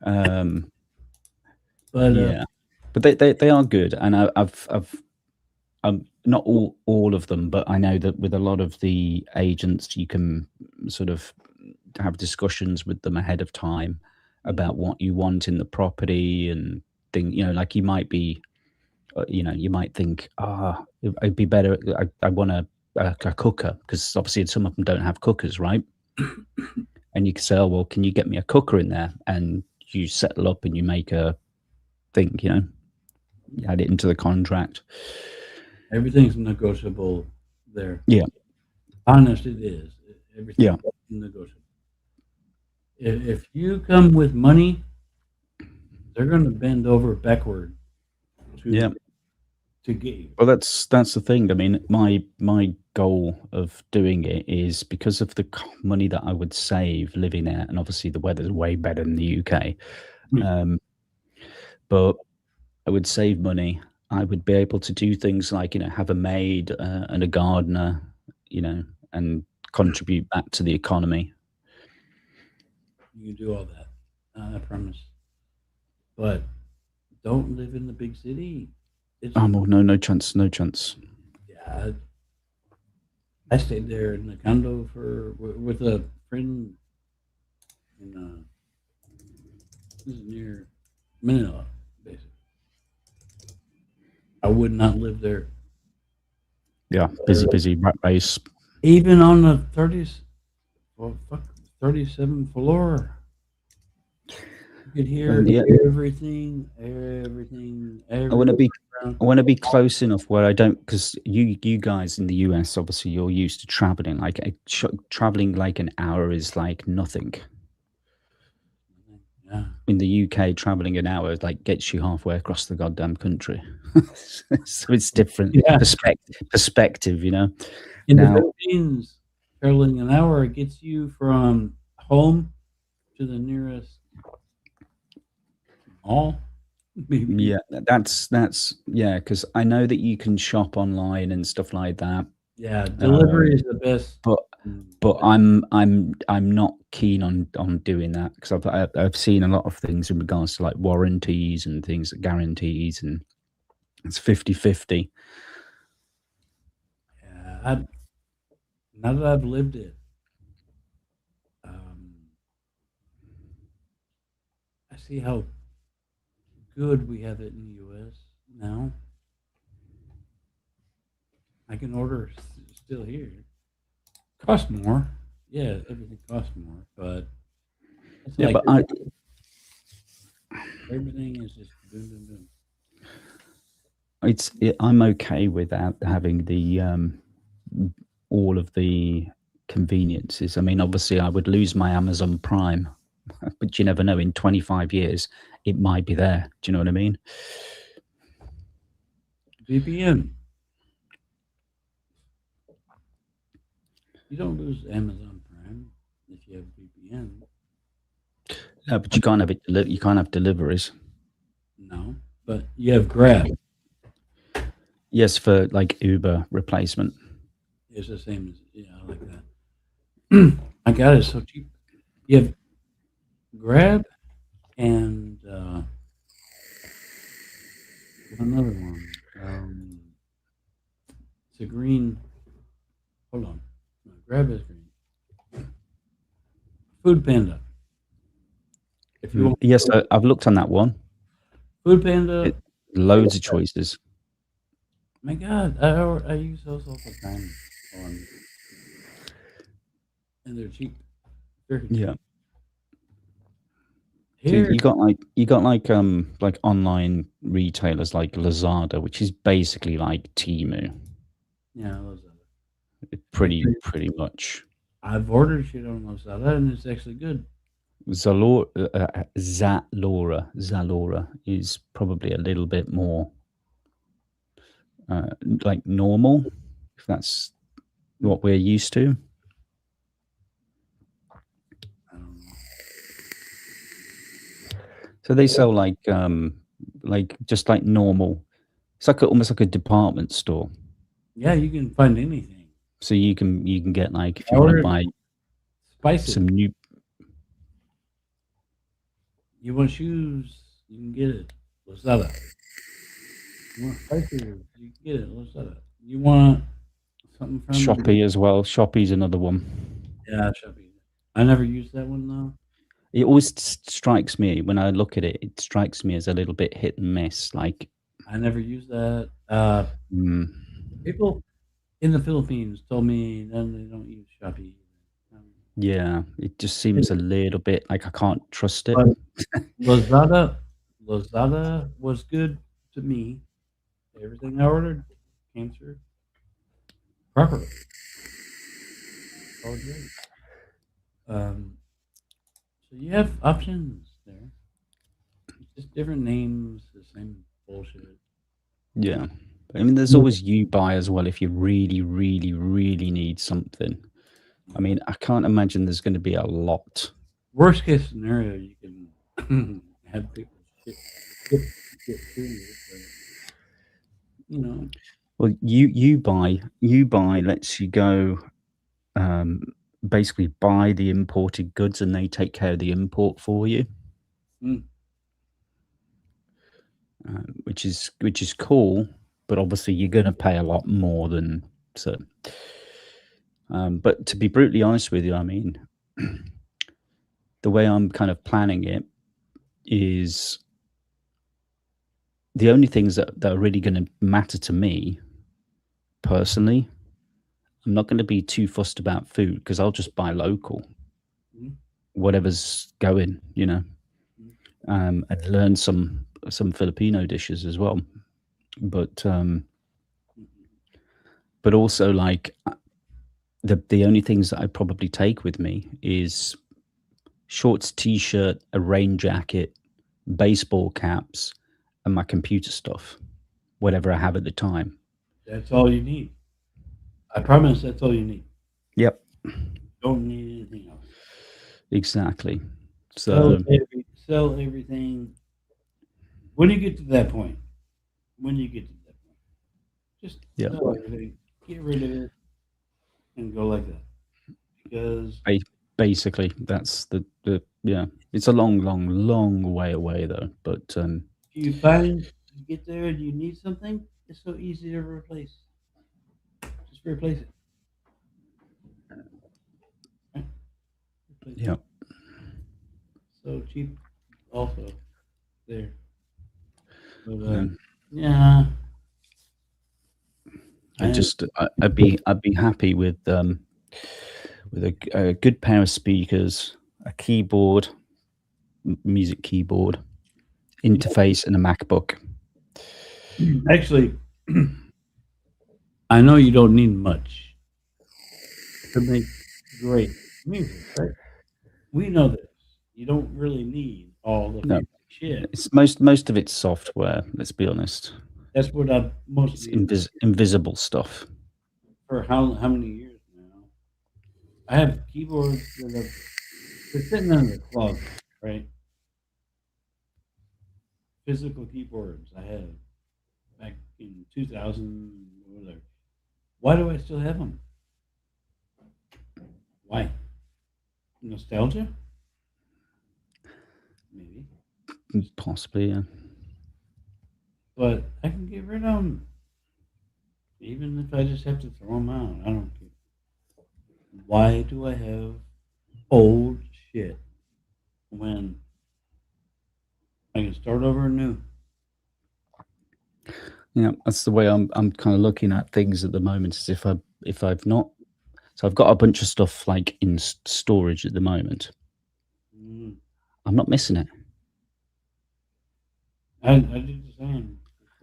um, But yeah, but they are good, and I've not all of them, but I know that with a lot of the agents, you can sort of have discussions with them ahead of time about what you want in the property and thing. Like you might be, you might think, it'd be better. I want a cooker because obviously some of them don't have cookers, right? And you can say, oh well, can you get me a cooker in there? And you settle up and you make a thing, you add it into the contract. everything's negotiable there. Yeah. Honest, it is. Everything Yeah. is negotiable. If you come with money, they're going to bend over backward Yeah. to get you. Well, that's the thing. I mean, my goal of doing it is because of the money that I would save living there, and obviously the weather's way better in the UK. But I would save money. I would be able to do things like have a maid and a gardener, and contribute back to the economy. You can do all that. I promise. But don't live in the big city. It's Oh well, no chance, no chance. yeah. I stayed there in the condo with a friend in this is near Manila, basically. I would not live there. Yeah, busy rat race. Even on the 37th floor. You could hear Yeah. everything. I want to be close enough where I don't, because you guys in the US, obviously you're used to traveling. Like traveling like an hour is like nothing. Yeah. In the UK, traveling an hour like gets you halfway across the goddamn country. So it's different. Yeah. Perspective, In Now- the Philippines, traveling an hour gets you from home to the nearest mall. Maybe. Yeah, that's yeah, because I know that you can shop online and stuff like that. Yeah, delivery is the best. But I'm not keen on doing that because I've seen a lot of things in regards to like warranties and things, guarantees, and it's 50-50. Yeah, now that I've lived it, I see how good we have it in the U.S. now. I can order still here. Cost more. Yeah, everything costs more, but it's Yeah, like but everything is just boom, boom, boom. I'm okay without having the all of the conveniences. I mean, obviously, I would lose my Amazon Prime, but you never know. In 25 years, it might be there. Do you know what I mean? VPN. You don't lose Amazon Prime if you have VPN. No, but you can't have it. You can't have deliveries. No, but you have Grab. Yes, for like Uber replacement. It's the same as I like that. I got it so cheap. You have Grab and another one. It's a green. Hold on. No, Grab is green. Food Panda. If you want Yes, I've looked on that one. Food Panda, Loads of choices. my God, I use those all the time. And they're cheap. Very cheap. Yeah. So Here, you got like online retailers like Lazada, which is basically like Temu. yeah, those are. Pretty much. I've ordered shit on Lazada and it's actually good. Zalora is probably a little bit more like normal, if that's what we're used to. I don't know. So they sell like just like normal. It's like almost like a department store. Yeah, you can find anything. So you can get like if I you want to ordered buy spices. some new. You want shoes, you can get it. Lazada. You want spices, you can get it. Lazada. You want something from Shopee as well. Shopee's another one. Yeah, Shopee. I never used that one though. It always strikes me when I look at it. It strikes me as a little bit hit and miss. Like I never used that. mm, People in the Philippines told me then they don't use Shopee. yeah, it just seems a little bit like I can't trust it. But Lazada was good to me. Everything I ordered came through properly. All good. So you have options there. It's just different names, the same bullshit. Yeah, I mean, there's always you buy as well if you really, really, really need something. I mean, I can't imagine there's going to be a lot. Worst case scenario, you can have people get to you, but you know. Well, you buy lets you go, basically buy the imported goods and they take care of the import for you, which is cool. But obviously, you're going to pay a lot more than so. But to be brutally honest with you, I mean, the way I'm kind of planning it is the only things that are really going to matter to me personally. I'm not going to be too fussed about food because I'll just buy local, whatever's going, you know, and learn some Filipino dishes as well. But also like the only things that I probably take with me is shorts, t-shirt, a rain jacket, baseball caps, and my computer stuff, whatever I have at the time. That's all you need. I promise that's all you need. Yep. Don't need anything else. Exactly. So sell everything. When you get to that point, just sell everything, get rid of it, and go like that. Because basically, that's the yeah. It's a long way away though. But if you find you get there and you need something, it's so easy to replace. Just replace it. Right? Yeah. So cheap, also there. But yeah. I'd be happy with a good pair of speakers, a keyboard, music keyboard, interface, and a MacBook. Actually, I know you don't need much to make great music, right? We know this. You don't really need all the fancy shit. It's most of it's software. Let's be honest. That's what I mostly invisible stuff. For how many years now? I have keyboards that they're sitting in the closet, right? Physical keyboards I had back in 2000. Whatever. Why do I still have them? Why? Nostalgia? Maybe. Possibly, yeah. But I can get rid of them. Even if I just have to throw them out. I don't care. Why do I have old shit when I can start over anew? Yeah, that's the way I'm kind of looking at things at the moment. Is if I've not, so I've got a bunch of stuff like in storage at the moment. I'm not missing it. I did the same.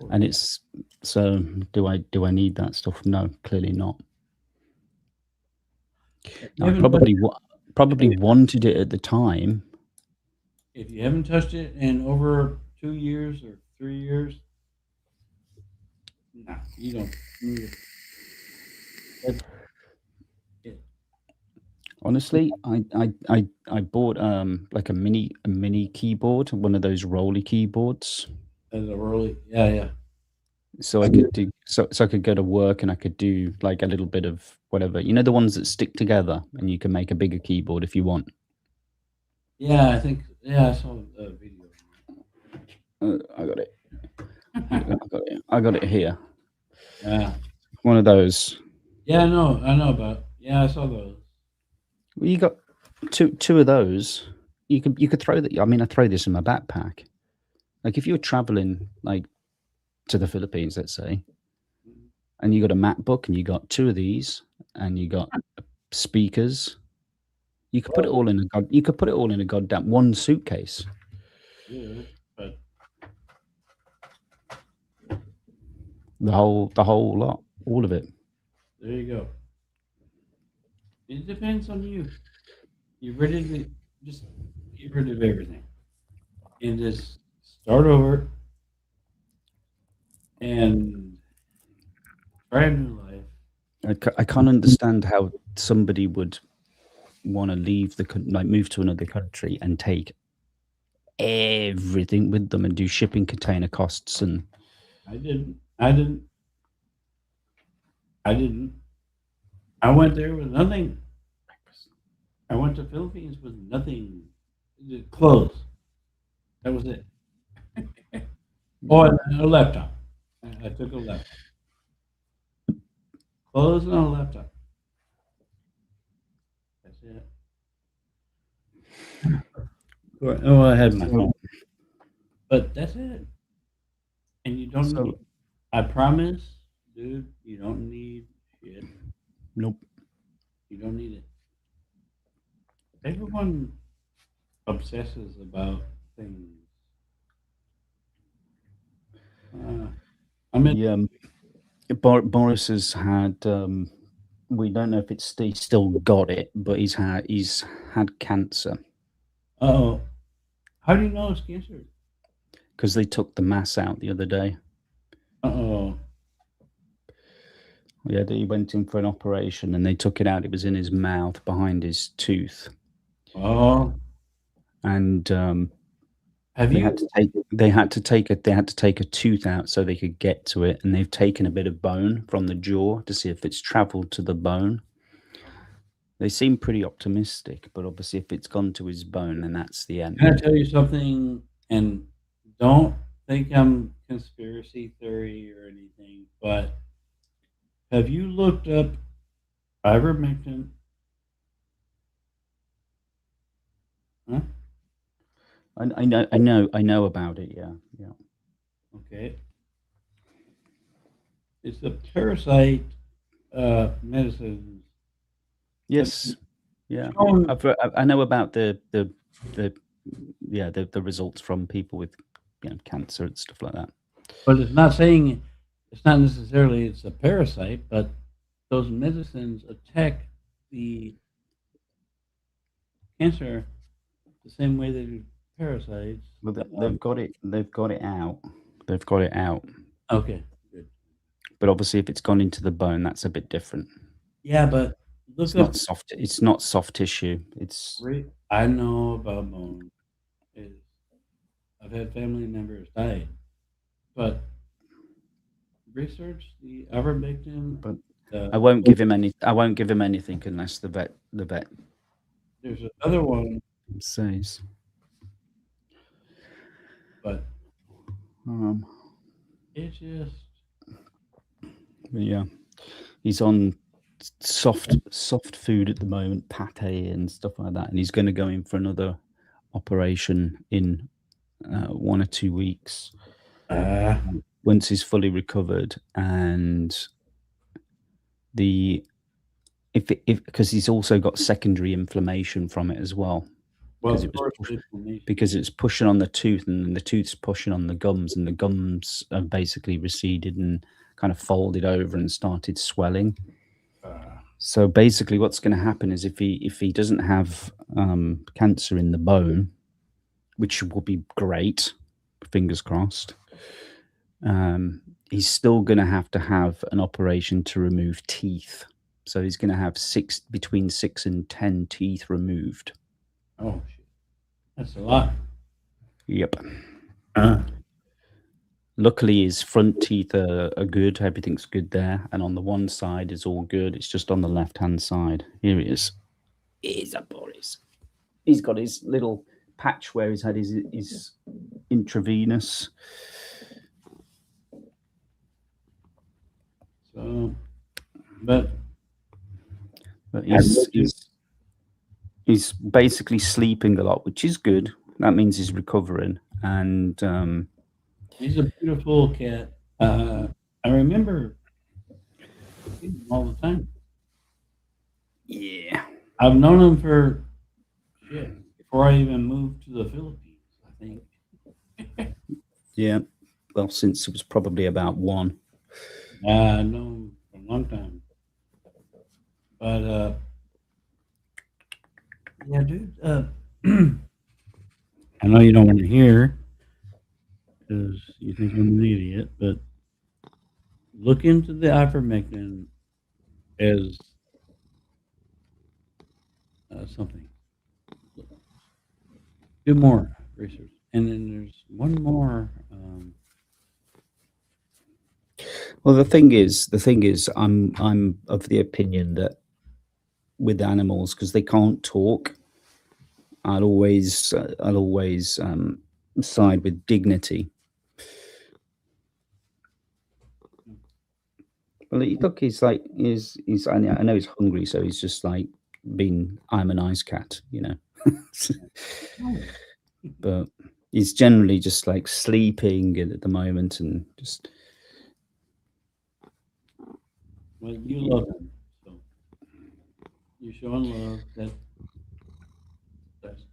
And it's so. Do I need that stuff? No, clearly not. You I haven't probably wanted it at the time. If you haven't touched it in over 2 years or 3 years, no, you don't need it. That's it. Honestly, I bought like a mini keyboard, one of those rolly keyboards, As a early, yeah. so I could do so I could go to work and I could do like a little bit of whatever. You know, the ones that stick together and you can make a bigger keyboard if you want. Yeah, I think, yeah, I saw a video. I got it. I got it here. Yeah. One of those. Yeah, I know about, yeah, I saw those. Well, you got two of those. You could throw that. I mean, I throw this in my backpack. Like if you're traveling like to the Philippines, let's say, and you got a MacBook and you got two of these and you got speakers, you could put it all in a goddamn one suitcase. Yeah, but The whole lot, all of it. there you go. It depends on you. You're ready to just get rid of everything and just start over and try a new life. I can't understand how somebody would want to leave like move to another country and take everything with them and do shipping container costs and I didn't. I went there with nothing. I went to Philippines with nothing. Clothes. That was it. Oh, and a laptop. I took a laptop. Clothes and a laptop. That's it. Oh, I had my phone. But that's it. And you don't need, I promise, dude, you don't need shit. nope. You don't need it. Everyone obsesses about things. I mean, Yeah, Boris has had. We don't know if he's still got it, but he's had cancer oh, how do you know it's cancer? because they took the mass out the other day. Oh, Yeah, he went in for an operation and they took it out. It was in his mouth behind his tooth, oh. and Have they you? had to take a tooth out so they could get to it, and they've taken a bit of bone from the jaw to see if it's traveled to the bone. They seem pretty optimistic, but obviously if it's gone to his bone, then that's the end. Can I tell you something? And don't think I'm conspiracy theory or anything, but have you looked up ivermectin? Huh? I know about it. Yeah. Okay. It's a parasite medicine. Yes. Yeah. Shown- I know about the results from people with cancer and stuff like that. But it's not saying it's not necessarily it's a parasite, but those medicines attack the cancer the same way they do parasites. Well, they've got it. They've got it out. They've got it out. Okay, good. But obviously, if it's gone into the bone, that's a bit different. Yeah, but look It's up. not soft. It's not soft tissue. It's I know about bone. I've had family members die, but research the ivermectin. But I won't give him any. I won't give him anything unless the vet There's another one, says. but it's just But yeah, he's on soft food at the moment, pate and stuff like that, and he's going to go in for another operation in 1 or 2 weeks once he's fully recovered, and because he's also got secondary inflammation from it as well. Because it's pushing on the tooth, and then the tooth's pushing on the gums, and the gums have basically receded and kind of folded over and started swelling. So basically, what's going to happen is if he doesn't have cancer in the bone, which will be great, fingers crossed, he's still going to have an operation to remove teeth. So he's going to have between 6 and 10 teeth removed. Oh, shit. That's a lot. Yep. Luckily, his front teeth are good. Everything's good there. And on the one side is all good. It's just on the left-hand side. Here he is. Here's a Boris. He's got his little patch where he's had his intravenous. So, but he's basically sleeping a lot, which is good. That means he's recovering. And he's a beautiful cat. I remember seeing him all the time. yeah. I've known him for before I even moved to the Philippines, I think. Yeah. Well, since it was probably about 1. I know him for a long time. But yeah, dude. I know you don't want to hear because you think I'm an idiot, but look into the ivermectin as something. Do more research, and then there's one more. Well, the thing is, I'm of the opinion that with animals, because they can't talk, I'll always side with dignity. Well, look, he's I know he's hungry, so he's just like I'm a nice cat, you know. But he's generally just like sleeping at the moment and just. Well, you love him, so you're showing love. That's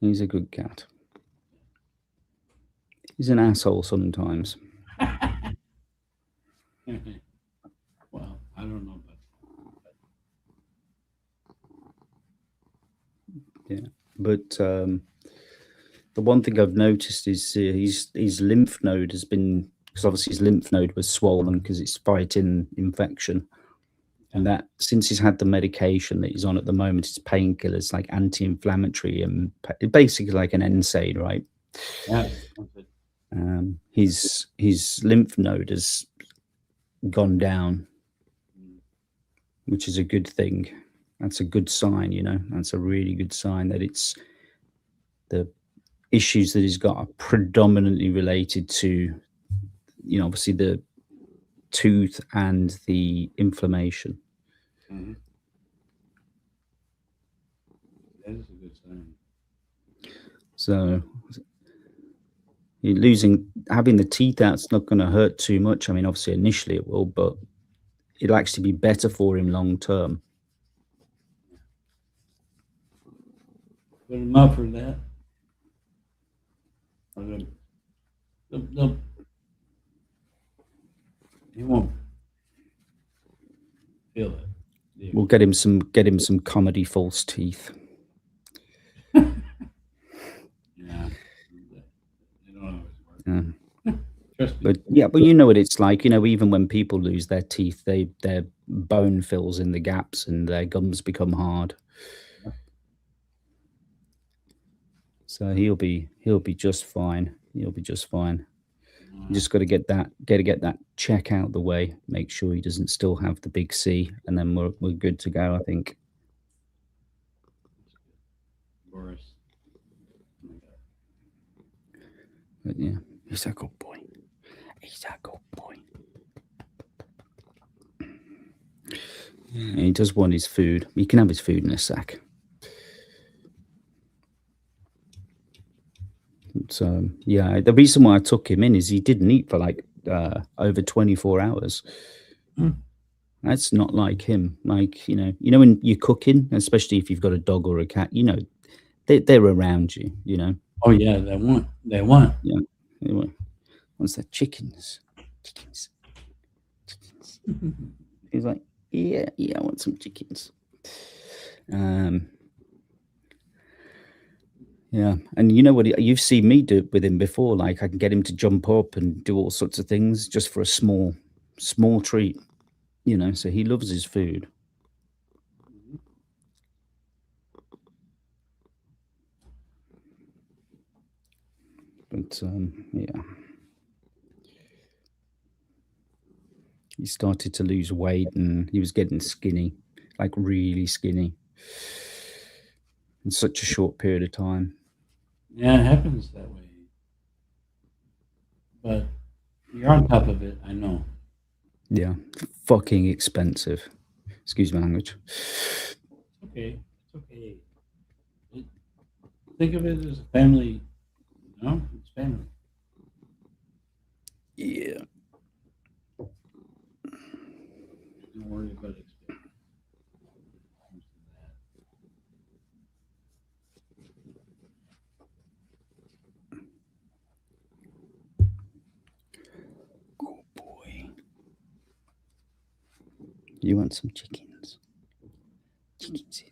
He's a good cat. He's an asshole sometimes. well, I don't know about Yeah, but the one thing I've noticed is his lymph node has been, because obviously his lymph node was swollen because it's fighting infection, and that since he's had the medication that he's on at the moment, it's painkillers like anti-inflammatory and basically like an NSAID, right? Yeah. His lymph node has gone down, which is a good thing. That's a good sign, you know. That's a really good sign that it's the issues that he's got are predominantly related to, you know, obviously the tooth and the inflammation. Mm-hmm. That is a good sign. So having the teeth out is not going to hurt too much. I mean, obviously initially it will, but it'll actually be better for him long term. Put him up for that. He won't feel it. Yeah. We'll get him some comedy false teeth. Yeah. They don't always work. Yeah. Trust me. But you know what it's like. You know, even when people lose their teeth, their bone fills in the gaps and their gums become hard. So he'll be just fine. He'll be just fine. You just got to get that check out the way. Make sure he doesn't still have the big C, and then we're good to go, I think. Boris. But yeah, he's a good boy. He's a good boy. Yeah, he does want his food. He can have his food in a sack. So yeah, the reason why I took him in is he didn't eat for like over 24 hours. That's not like him. Like, you know when you're cooking, especially if you've got a dog or a cat, you know, they're around you, you know. Oh yeah, they want. Yeah. Anyway, what's that? Chickens. He's like, yeah, I want some chickens. Yeah, and you know what? You've seen me do it with him before. Like I can get him to jump up and do all sorts of things just for a small treat. You know, so he loves his food. But yeah, he started to lose weight and he was getting skinny, like really skinny, in such a short period of time. Yeah, it happens that way. But you're on top of it, I know. Yeah, fucking expensive. Excuse my language. It's okay. It's okay. Think of it as a family. No, it's family. Yeah. Don't worry about expense. Good boy. You want some chickens? Chickens.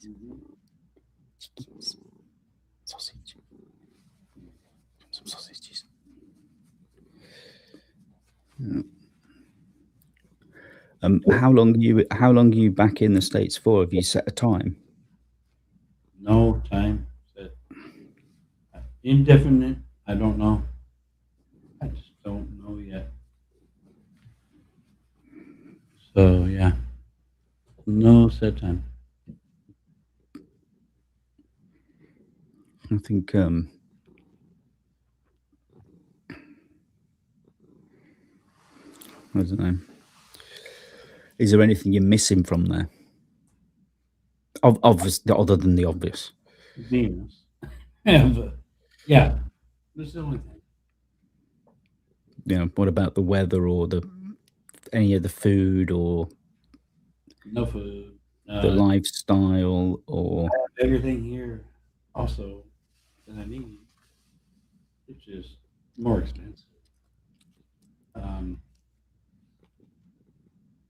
Chickens. Sausage. Some sausages. Yeah. How long are you back in the States for? Have you set a time? No time set. Indefinite. I don't know. I just don't know yet. So yeah, no set time. I think I don't know. Is there anything you're missing from there? Obvious, other than the obvious. Venus. Yeah, but yeah, that's the only thing. You know, what about the weather or any of the food or No food. the lifestyle or Everything here also that I need. It's just more expensive.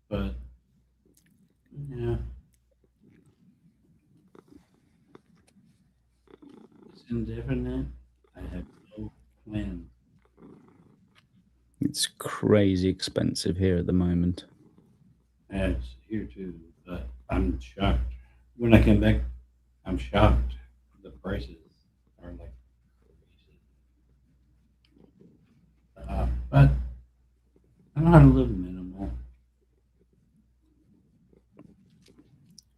But yeah, it's indefinite. I have no plan. it's crazy expensive here at the moment? And it's here too, but I'm shocked. When I came back, I'm shocked. The prices are like crazy. But I know how to live minimal.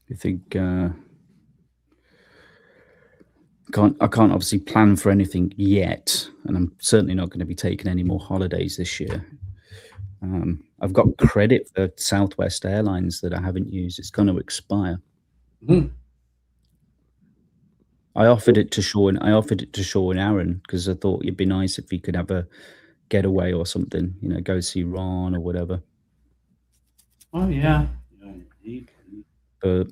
You think I can't obviously plan for anything yet, and I'm certainly not going to be taking any more holidays this year. I've got credit for Southwest Airlines that I haven't used. It's going to expire. Mhm. I offered it to Sean. And Aaron because I thought it'd be nice if he could have a getaway or something. You know, go see Ron or whatever. Oh yeah. But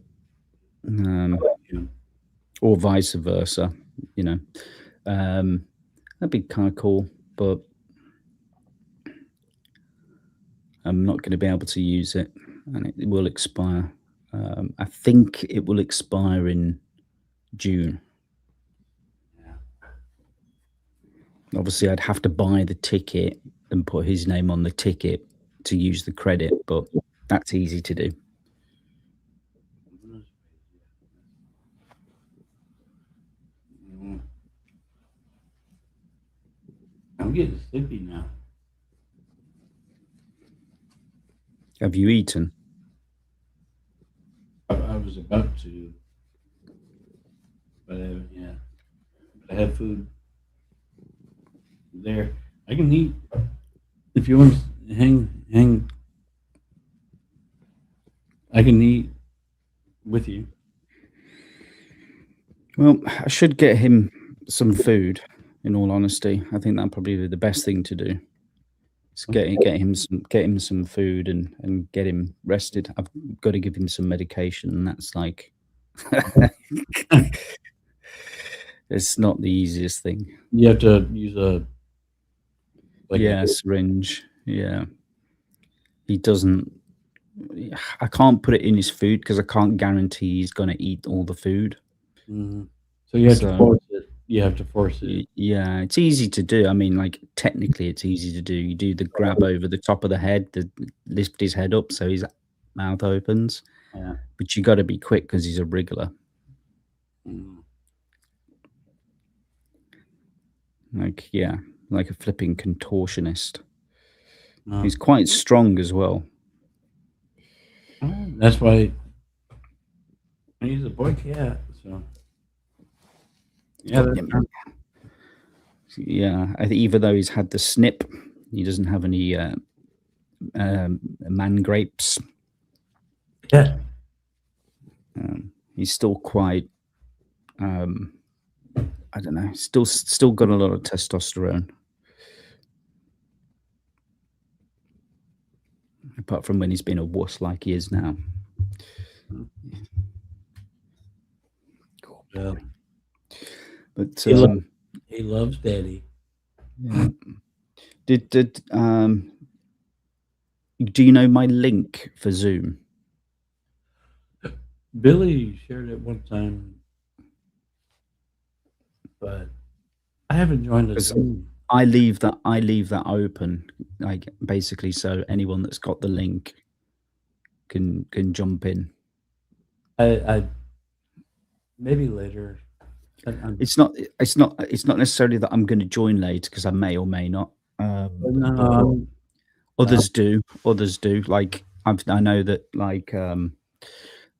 or vice versa. You know, that'd be kind of cool. But I'm not going to be able to use it, and it will expire. I think it will expire in June. Obviously, I'd have to buy the ticket and put his name on the ticket to use the credit, but that's easy to do. I'm getting sleepy now. Have you eaten? I was about to, but yeah, but I have food there. I can eat if you want to hang. I can eat with you. Well, I should get him some food. In all honesty, I think that'd probably be the best thing to do. Is get him some food and get him rested. I've got to give him some medication, and that's like it's not the easiest thing. You have to use a syringe. Yeah, he doesn't I can't put it in his food because I can't guarantee he's going to eat all the food. Mhm. So you have to So force it. You have to force it. yeah, it's easy to do. I mean, like technically, it's easy to do. You do the grab over the top of the head, lift his head up so his mouth opens, Yeah. but you got to be quick because he's a wriggler. Mm. Like yeah, like a flipping contortionist. No. He's quite strong as well. That's why he's a boy cat. So yeah, that's true. Yeah, I think even though he's had the snip, he doesn't have any man grapes. Yeah. He's still quite, I don't know, still got a lot of testosterone. Apart from when he's been a wuss like he is now. Yeah. But He loves daddy. yeah. Did do you know my link for Zoom? Billy shared it one time, but I haven't joined the Zoom. I leave that open, like basically, so anyone that's got the link can jump in. I maybe later. It's not necessarily that I'm going to join later because I may or may not. No, Others do. Like I know that like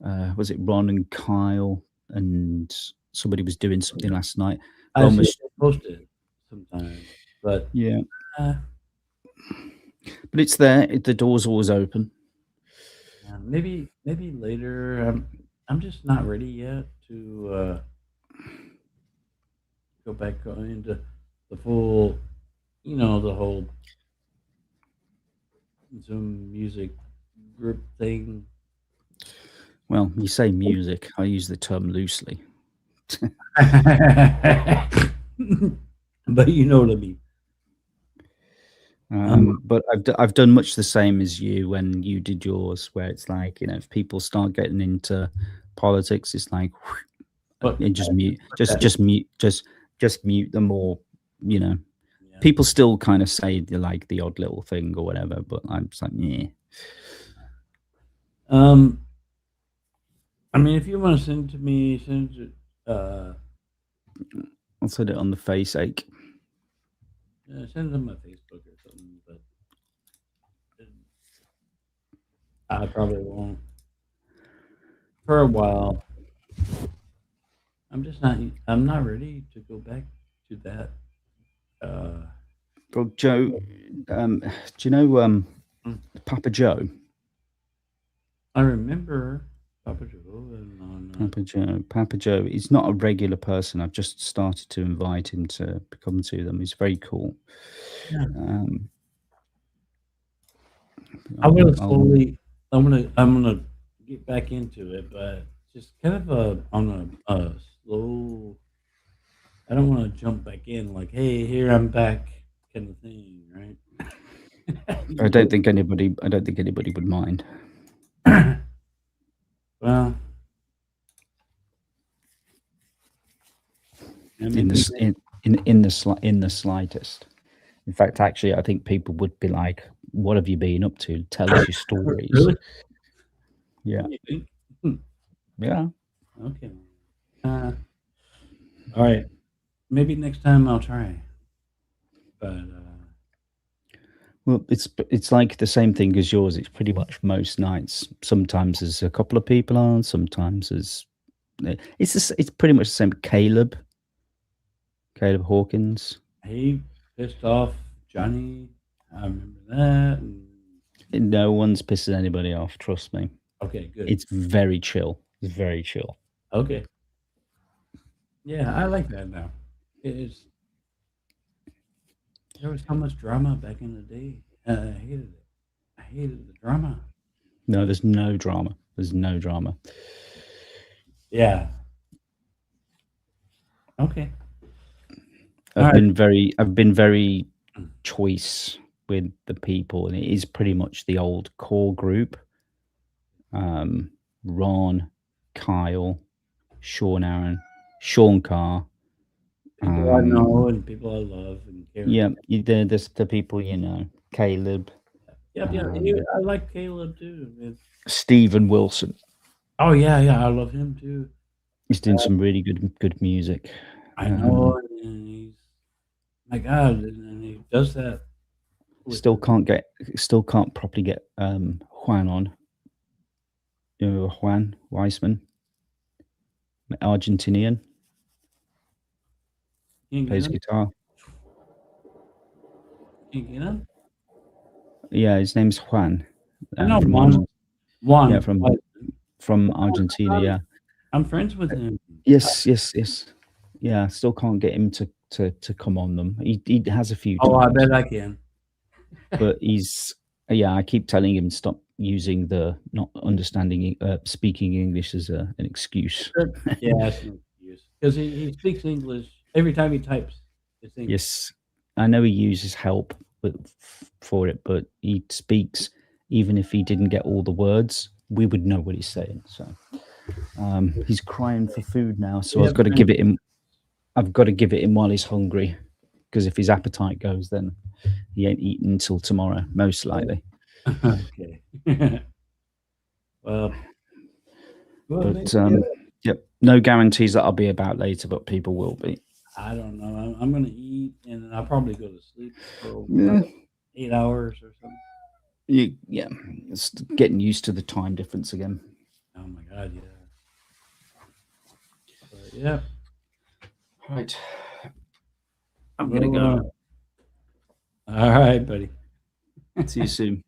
was it Ron and Kyle and somebody was doing something last night. I see they post it sometimes, but yeah, but it's there. The door's always open. yeah, maybe later. I'm just not ready yet to go back into the full, the whole Zoom music group thing. Well, you say music. I use the term loosely. But you know what I mean. But I've done much the same as you when you did yours, where it's like, if people start getting into politics, it's like, just mute them, or Yeah. people still kind of say they like the odd little thing or whatever, but I'm just like, yeah. I mean, if you want to send it to me, send it. I'll send it on the face ache. Send it on my Facebook or something, but I probably won't for a while. I'm not ready to go back to that. Well, Joe, do you know Papa Joe? I remember Papa Joe and Papa Joe. He's not a regular person. I've just started to invite him to come to them. He's very cool. Yeah. I'm gonna get back into it, but just kind of on a slow. I don't want to jump back in like, hey, here I'm back, kind of thing, right? I don't think anybody would mind. Well, in the slightest. In fact, actually, I think people would be like, "What have you been up to? Tell us your stories." Really? Yeah. You think? Yeah. Okay. All right. Maybe next time I'll try. But well, it's like the same thing as yours. It's pretty much most nights. Sometimes there's a couple of people on. Sometimes it's pretty much the same. Caleb Hawkins. He pissed off Johnny. I remember that. And no one's pissing anybody off. Trust me. Okay, good. It's very chill. It's very chill. Okay. Yeah, I like that now. There was so much drama back in the day. I hated it. I hated the drama. No, there's no drama. There's no drama. Yeah. Okay. I've been very choice with the people, and it is pretty much the old core group. Ron, Kyle, Sean Aaron, Sean Carr. People I know and people I love and care. Yeah, there's the people you know. Caleb, Yep. I like Caleb too. Stephen Wilson. Oh yeah, I love him too. He's doing some really good music. I know, and he's my God, and he does that. Still can't properly get Juan on. You know, Juan Weisman, Argentinian, plays guitar. Can't get him. Yeah, his name's Juan. I know from Juan. Yeah, from Argentina. Yeah, I'm friends with him. Yes. Yeah, still can't get him to come on them. He has a few. Oh, times, I bet I can. But I keep telling him stop using the not understanding speaking English as an excuse. Yeah, that's an excuse because he speaks English every time he types. It's English. Yes, I know he uses help for it, but he speaks. Even if he didn't get all the words, we would know what he's saying. So he's crying for food now. So I've got to give it him. I've got to give it him while he's hungry, because if his appetite goes, then he ain't eating until tomorrow, most likely. Okay. Well, but yep, no guarantees that I'll be about later, but people will be. I don't know. I'm going to eat, and I'll probably go to sleep for 8 hours or something. Yeah, it's getting used to the time difference again. Oh my God, yeah. But, yeah. Right. I'm gonna go. All right, buddy. See you soon.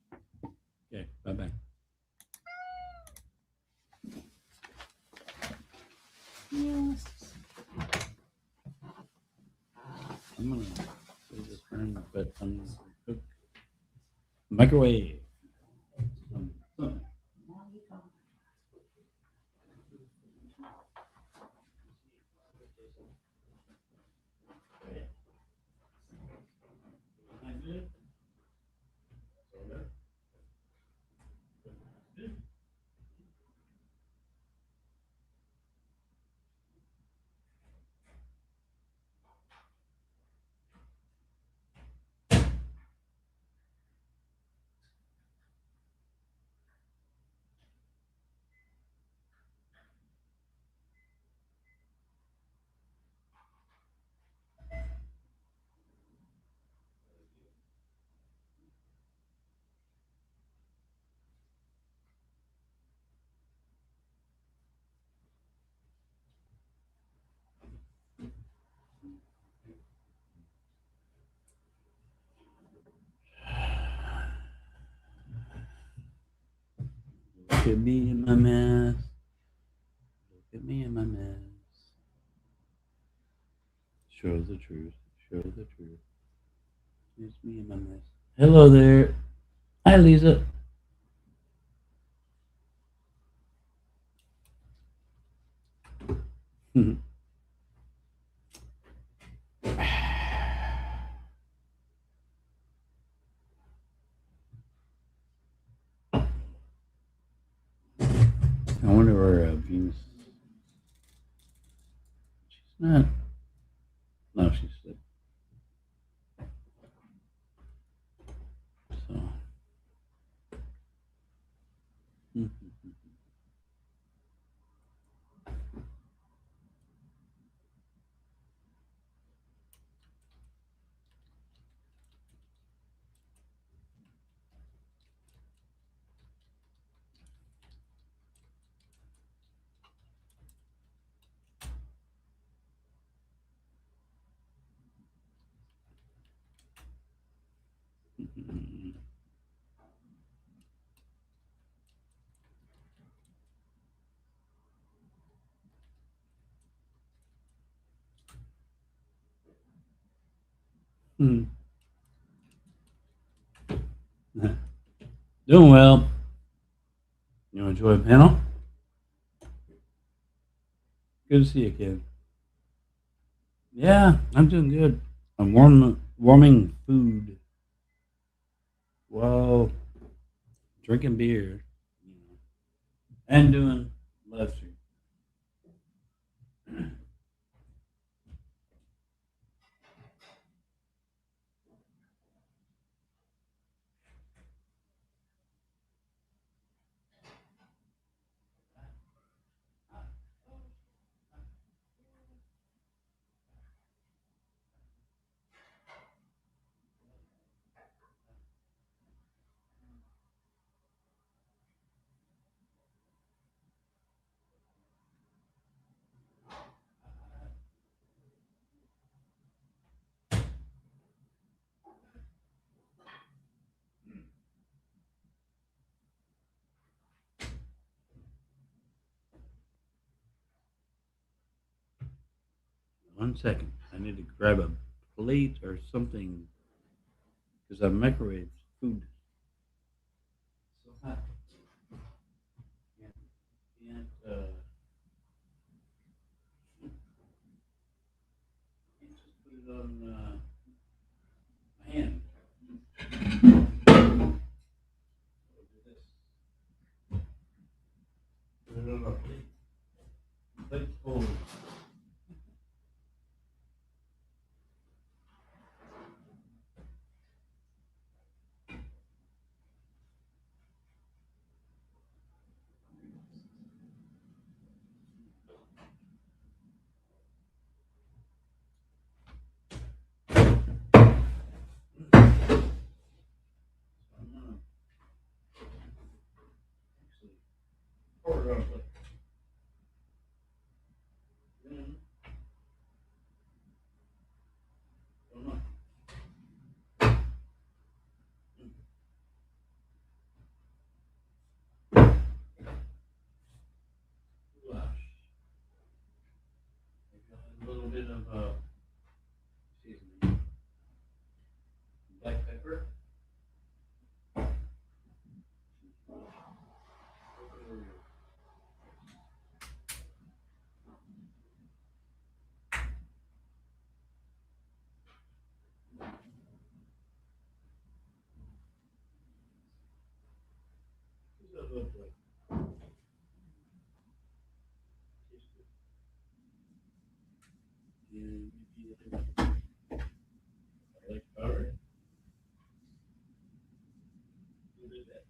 Okay, bye-bye. Yes. I'm gonna do this room, but I'm gonna cook microwave. Look at me in my mess. Look at me in my mess. Show the truth. Show the truth. It's me in my mess. Hello there. Hi, Lisa. I wonder where Venus. She's not. No, she's sick. So. Doing well. You enjoy the panel? Good to see you, kid. Yeah, I'm doing good. I'm warming food. Well, drinking beer. and doing live stream. 1 second. I need to grab a plate or something because I microwave food. So hot. Can't just put it on my hand. I'll do this. Put it on a plate. Plate full. I'm gonna actually pour it on a plate. Then, oh no. Goulash. A little bit of seasoning. Black pepper. What does that look like? Tastes good. And I like powder. A little bit of that.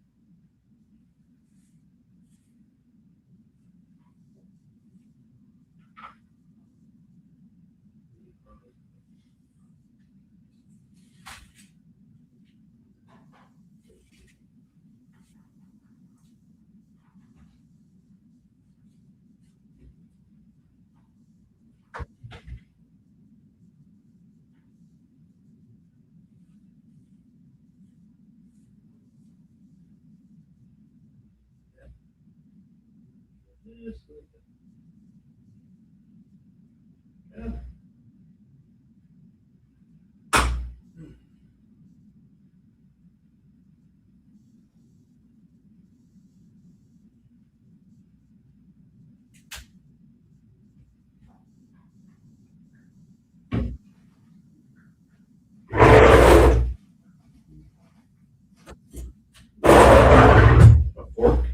Just like that. Yeah. A fork.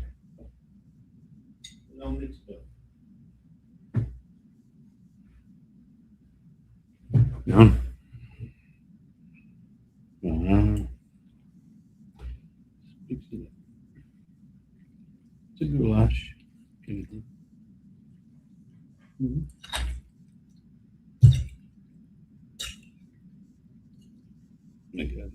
No mixed up. No. Mix it up. It's a goulash. Anything. Like that.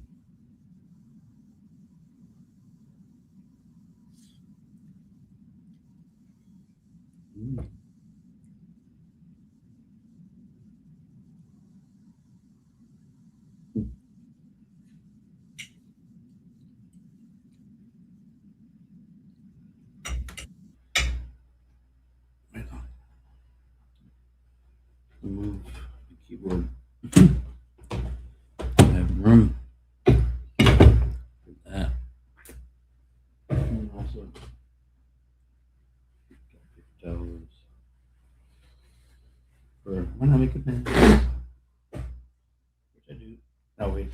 Right on. Move the keyboard. I have room for that. And also paper towels for when I make a pen. Which I do. Oh wait.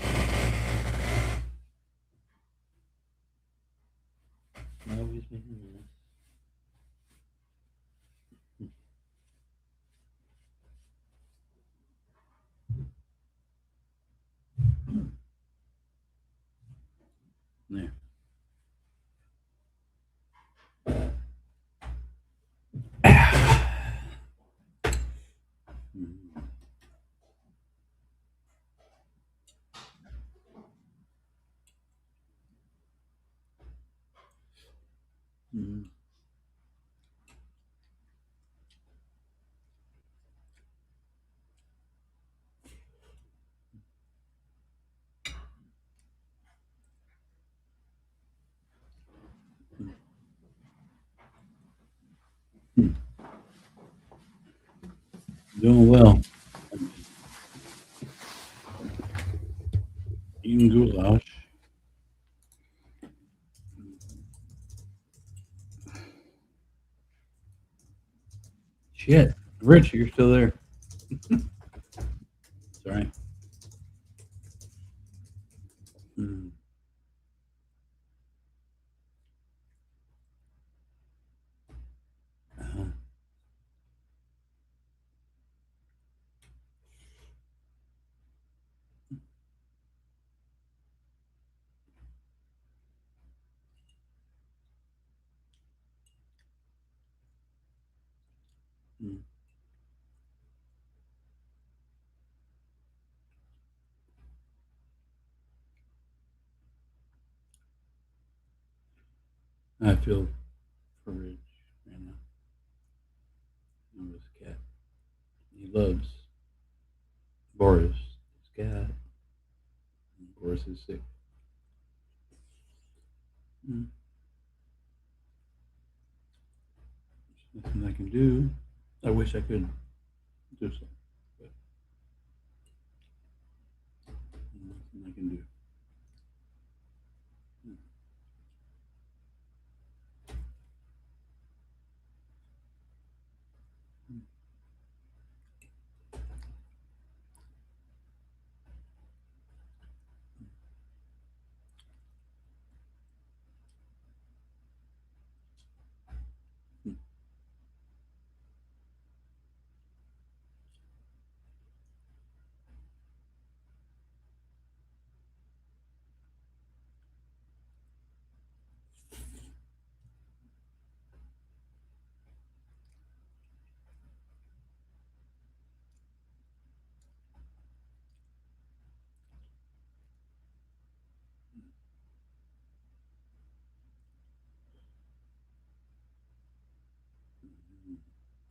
I always make a mess. Yeah. Mm. Mm. Mm. Doing well. Eating goulash. Shit. Rich, you're still there. Sorry. Mm. Uh-huh. Mm. I feel for Rich right now. I his cat. He loves Boris, his cat. Boris is sick. Mm. There's nothing I can do. I wish I could do something, but nothing I can do.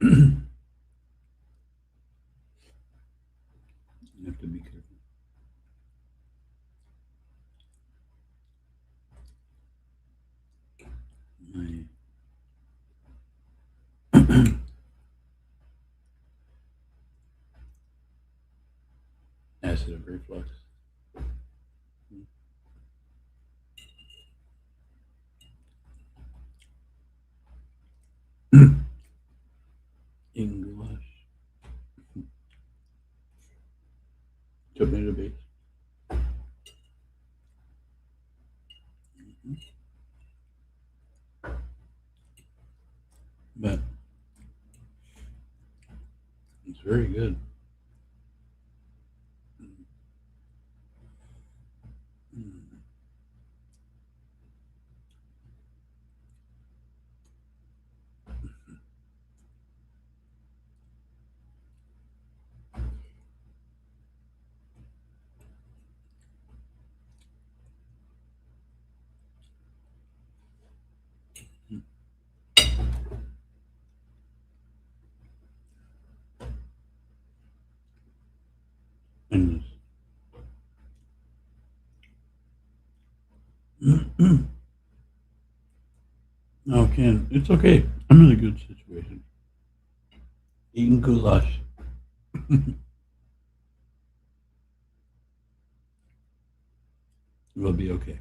You have to be careful. My acid reflux. Eating goulash. Tomato base. But it's very good. Mm. And no, Ken, it's okay. I'm in a good situation. Eating goulash. We'll be okay.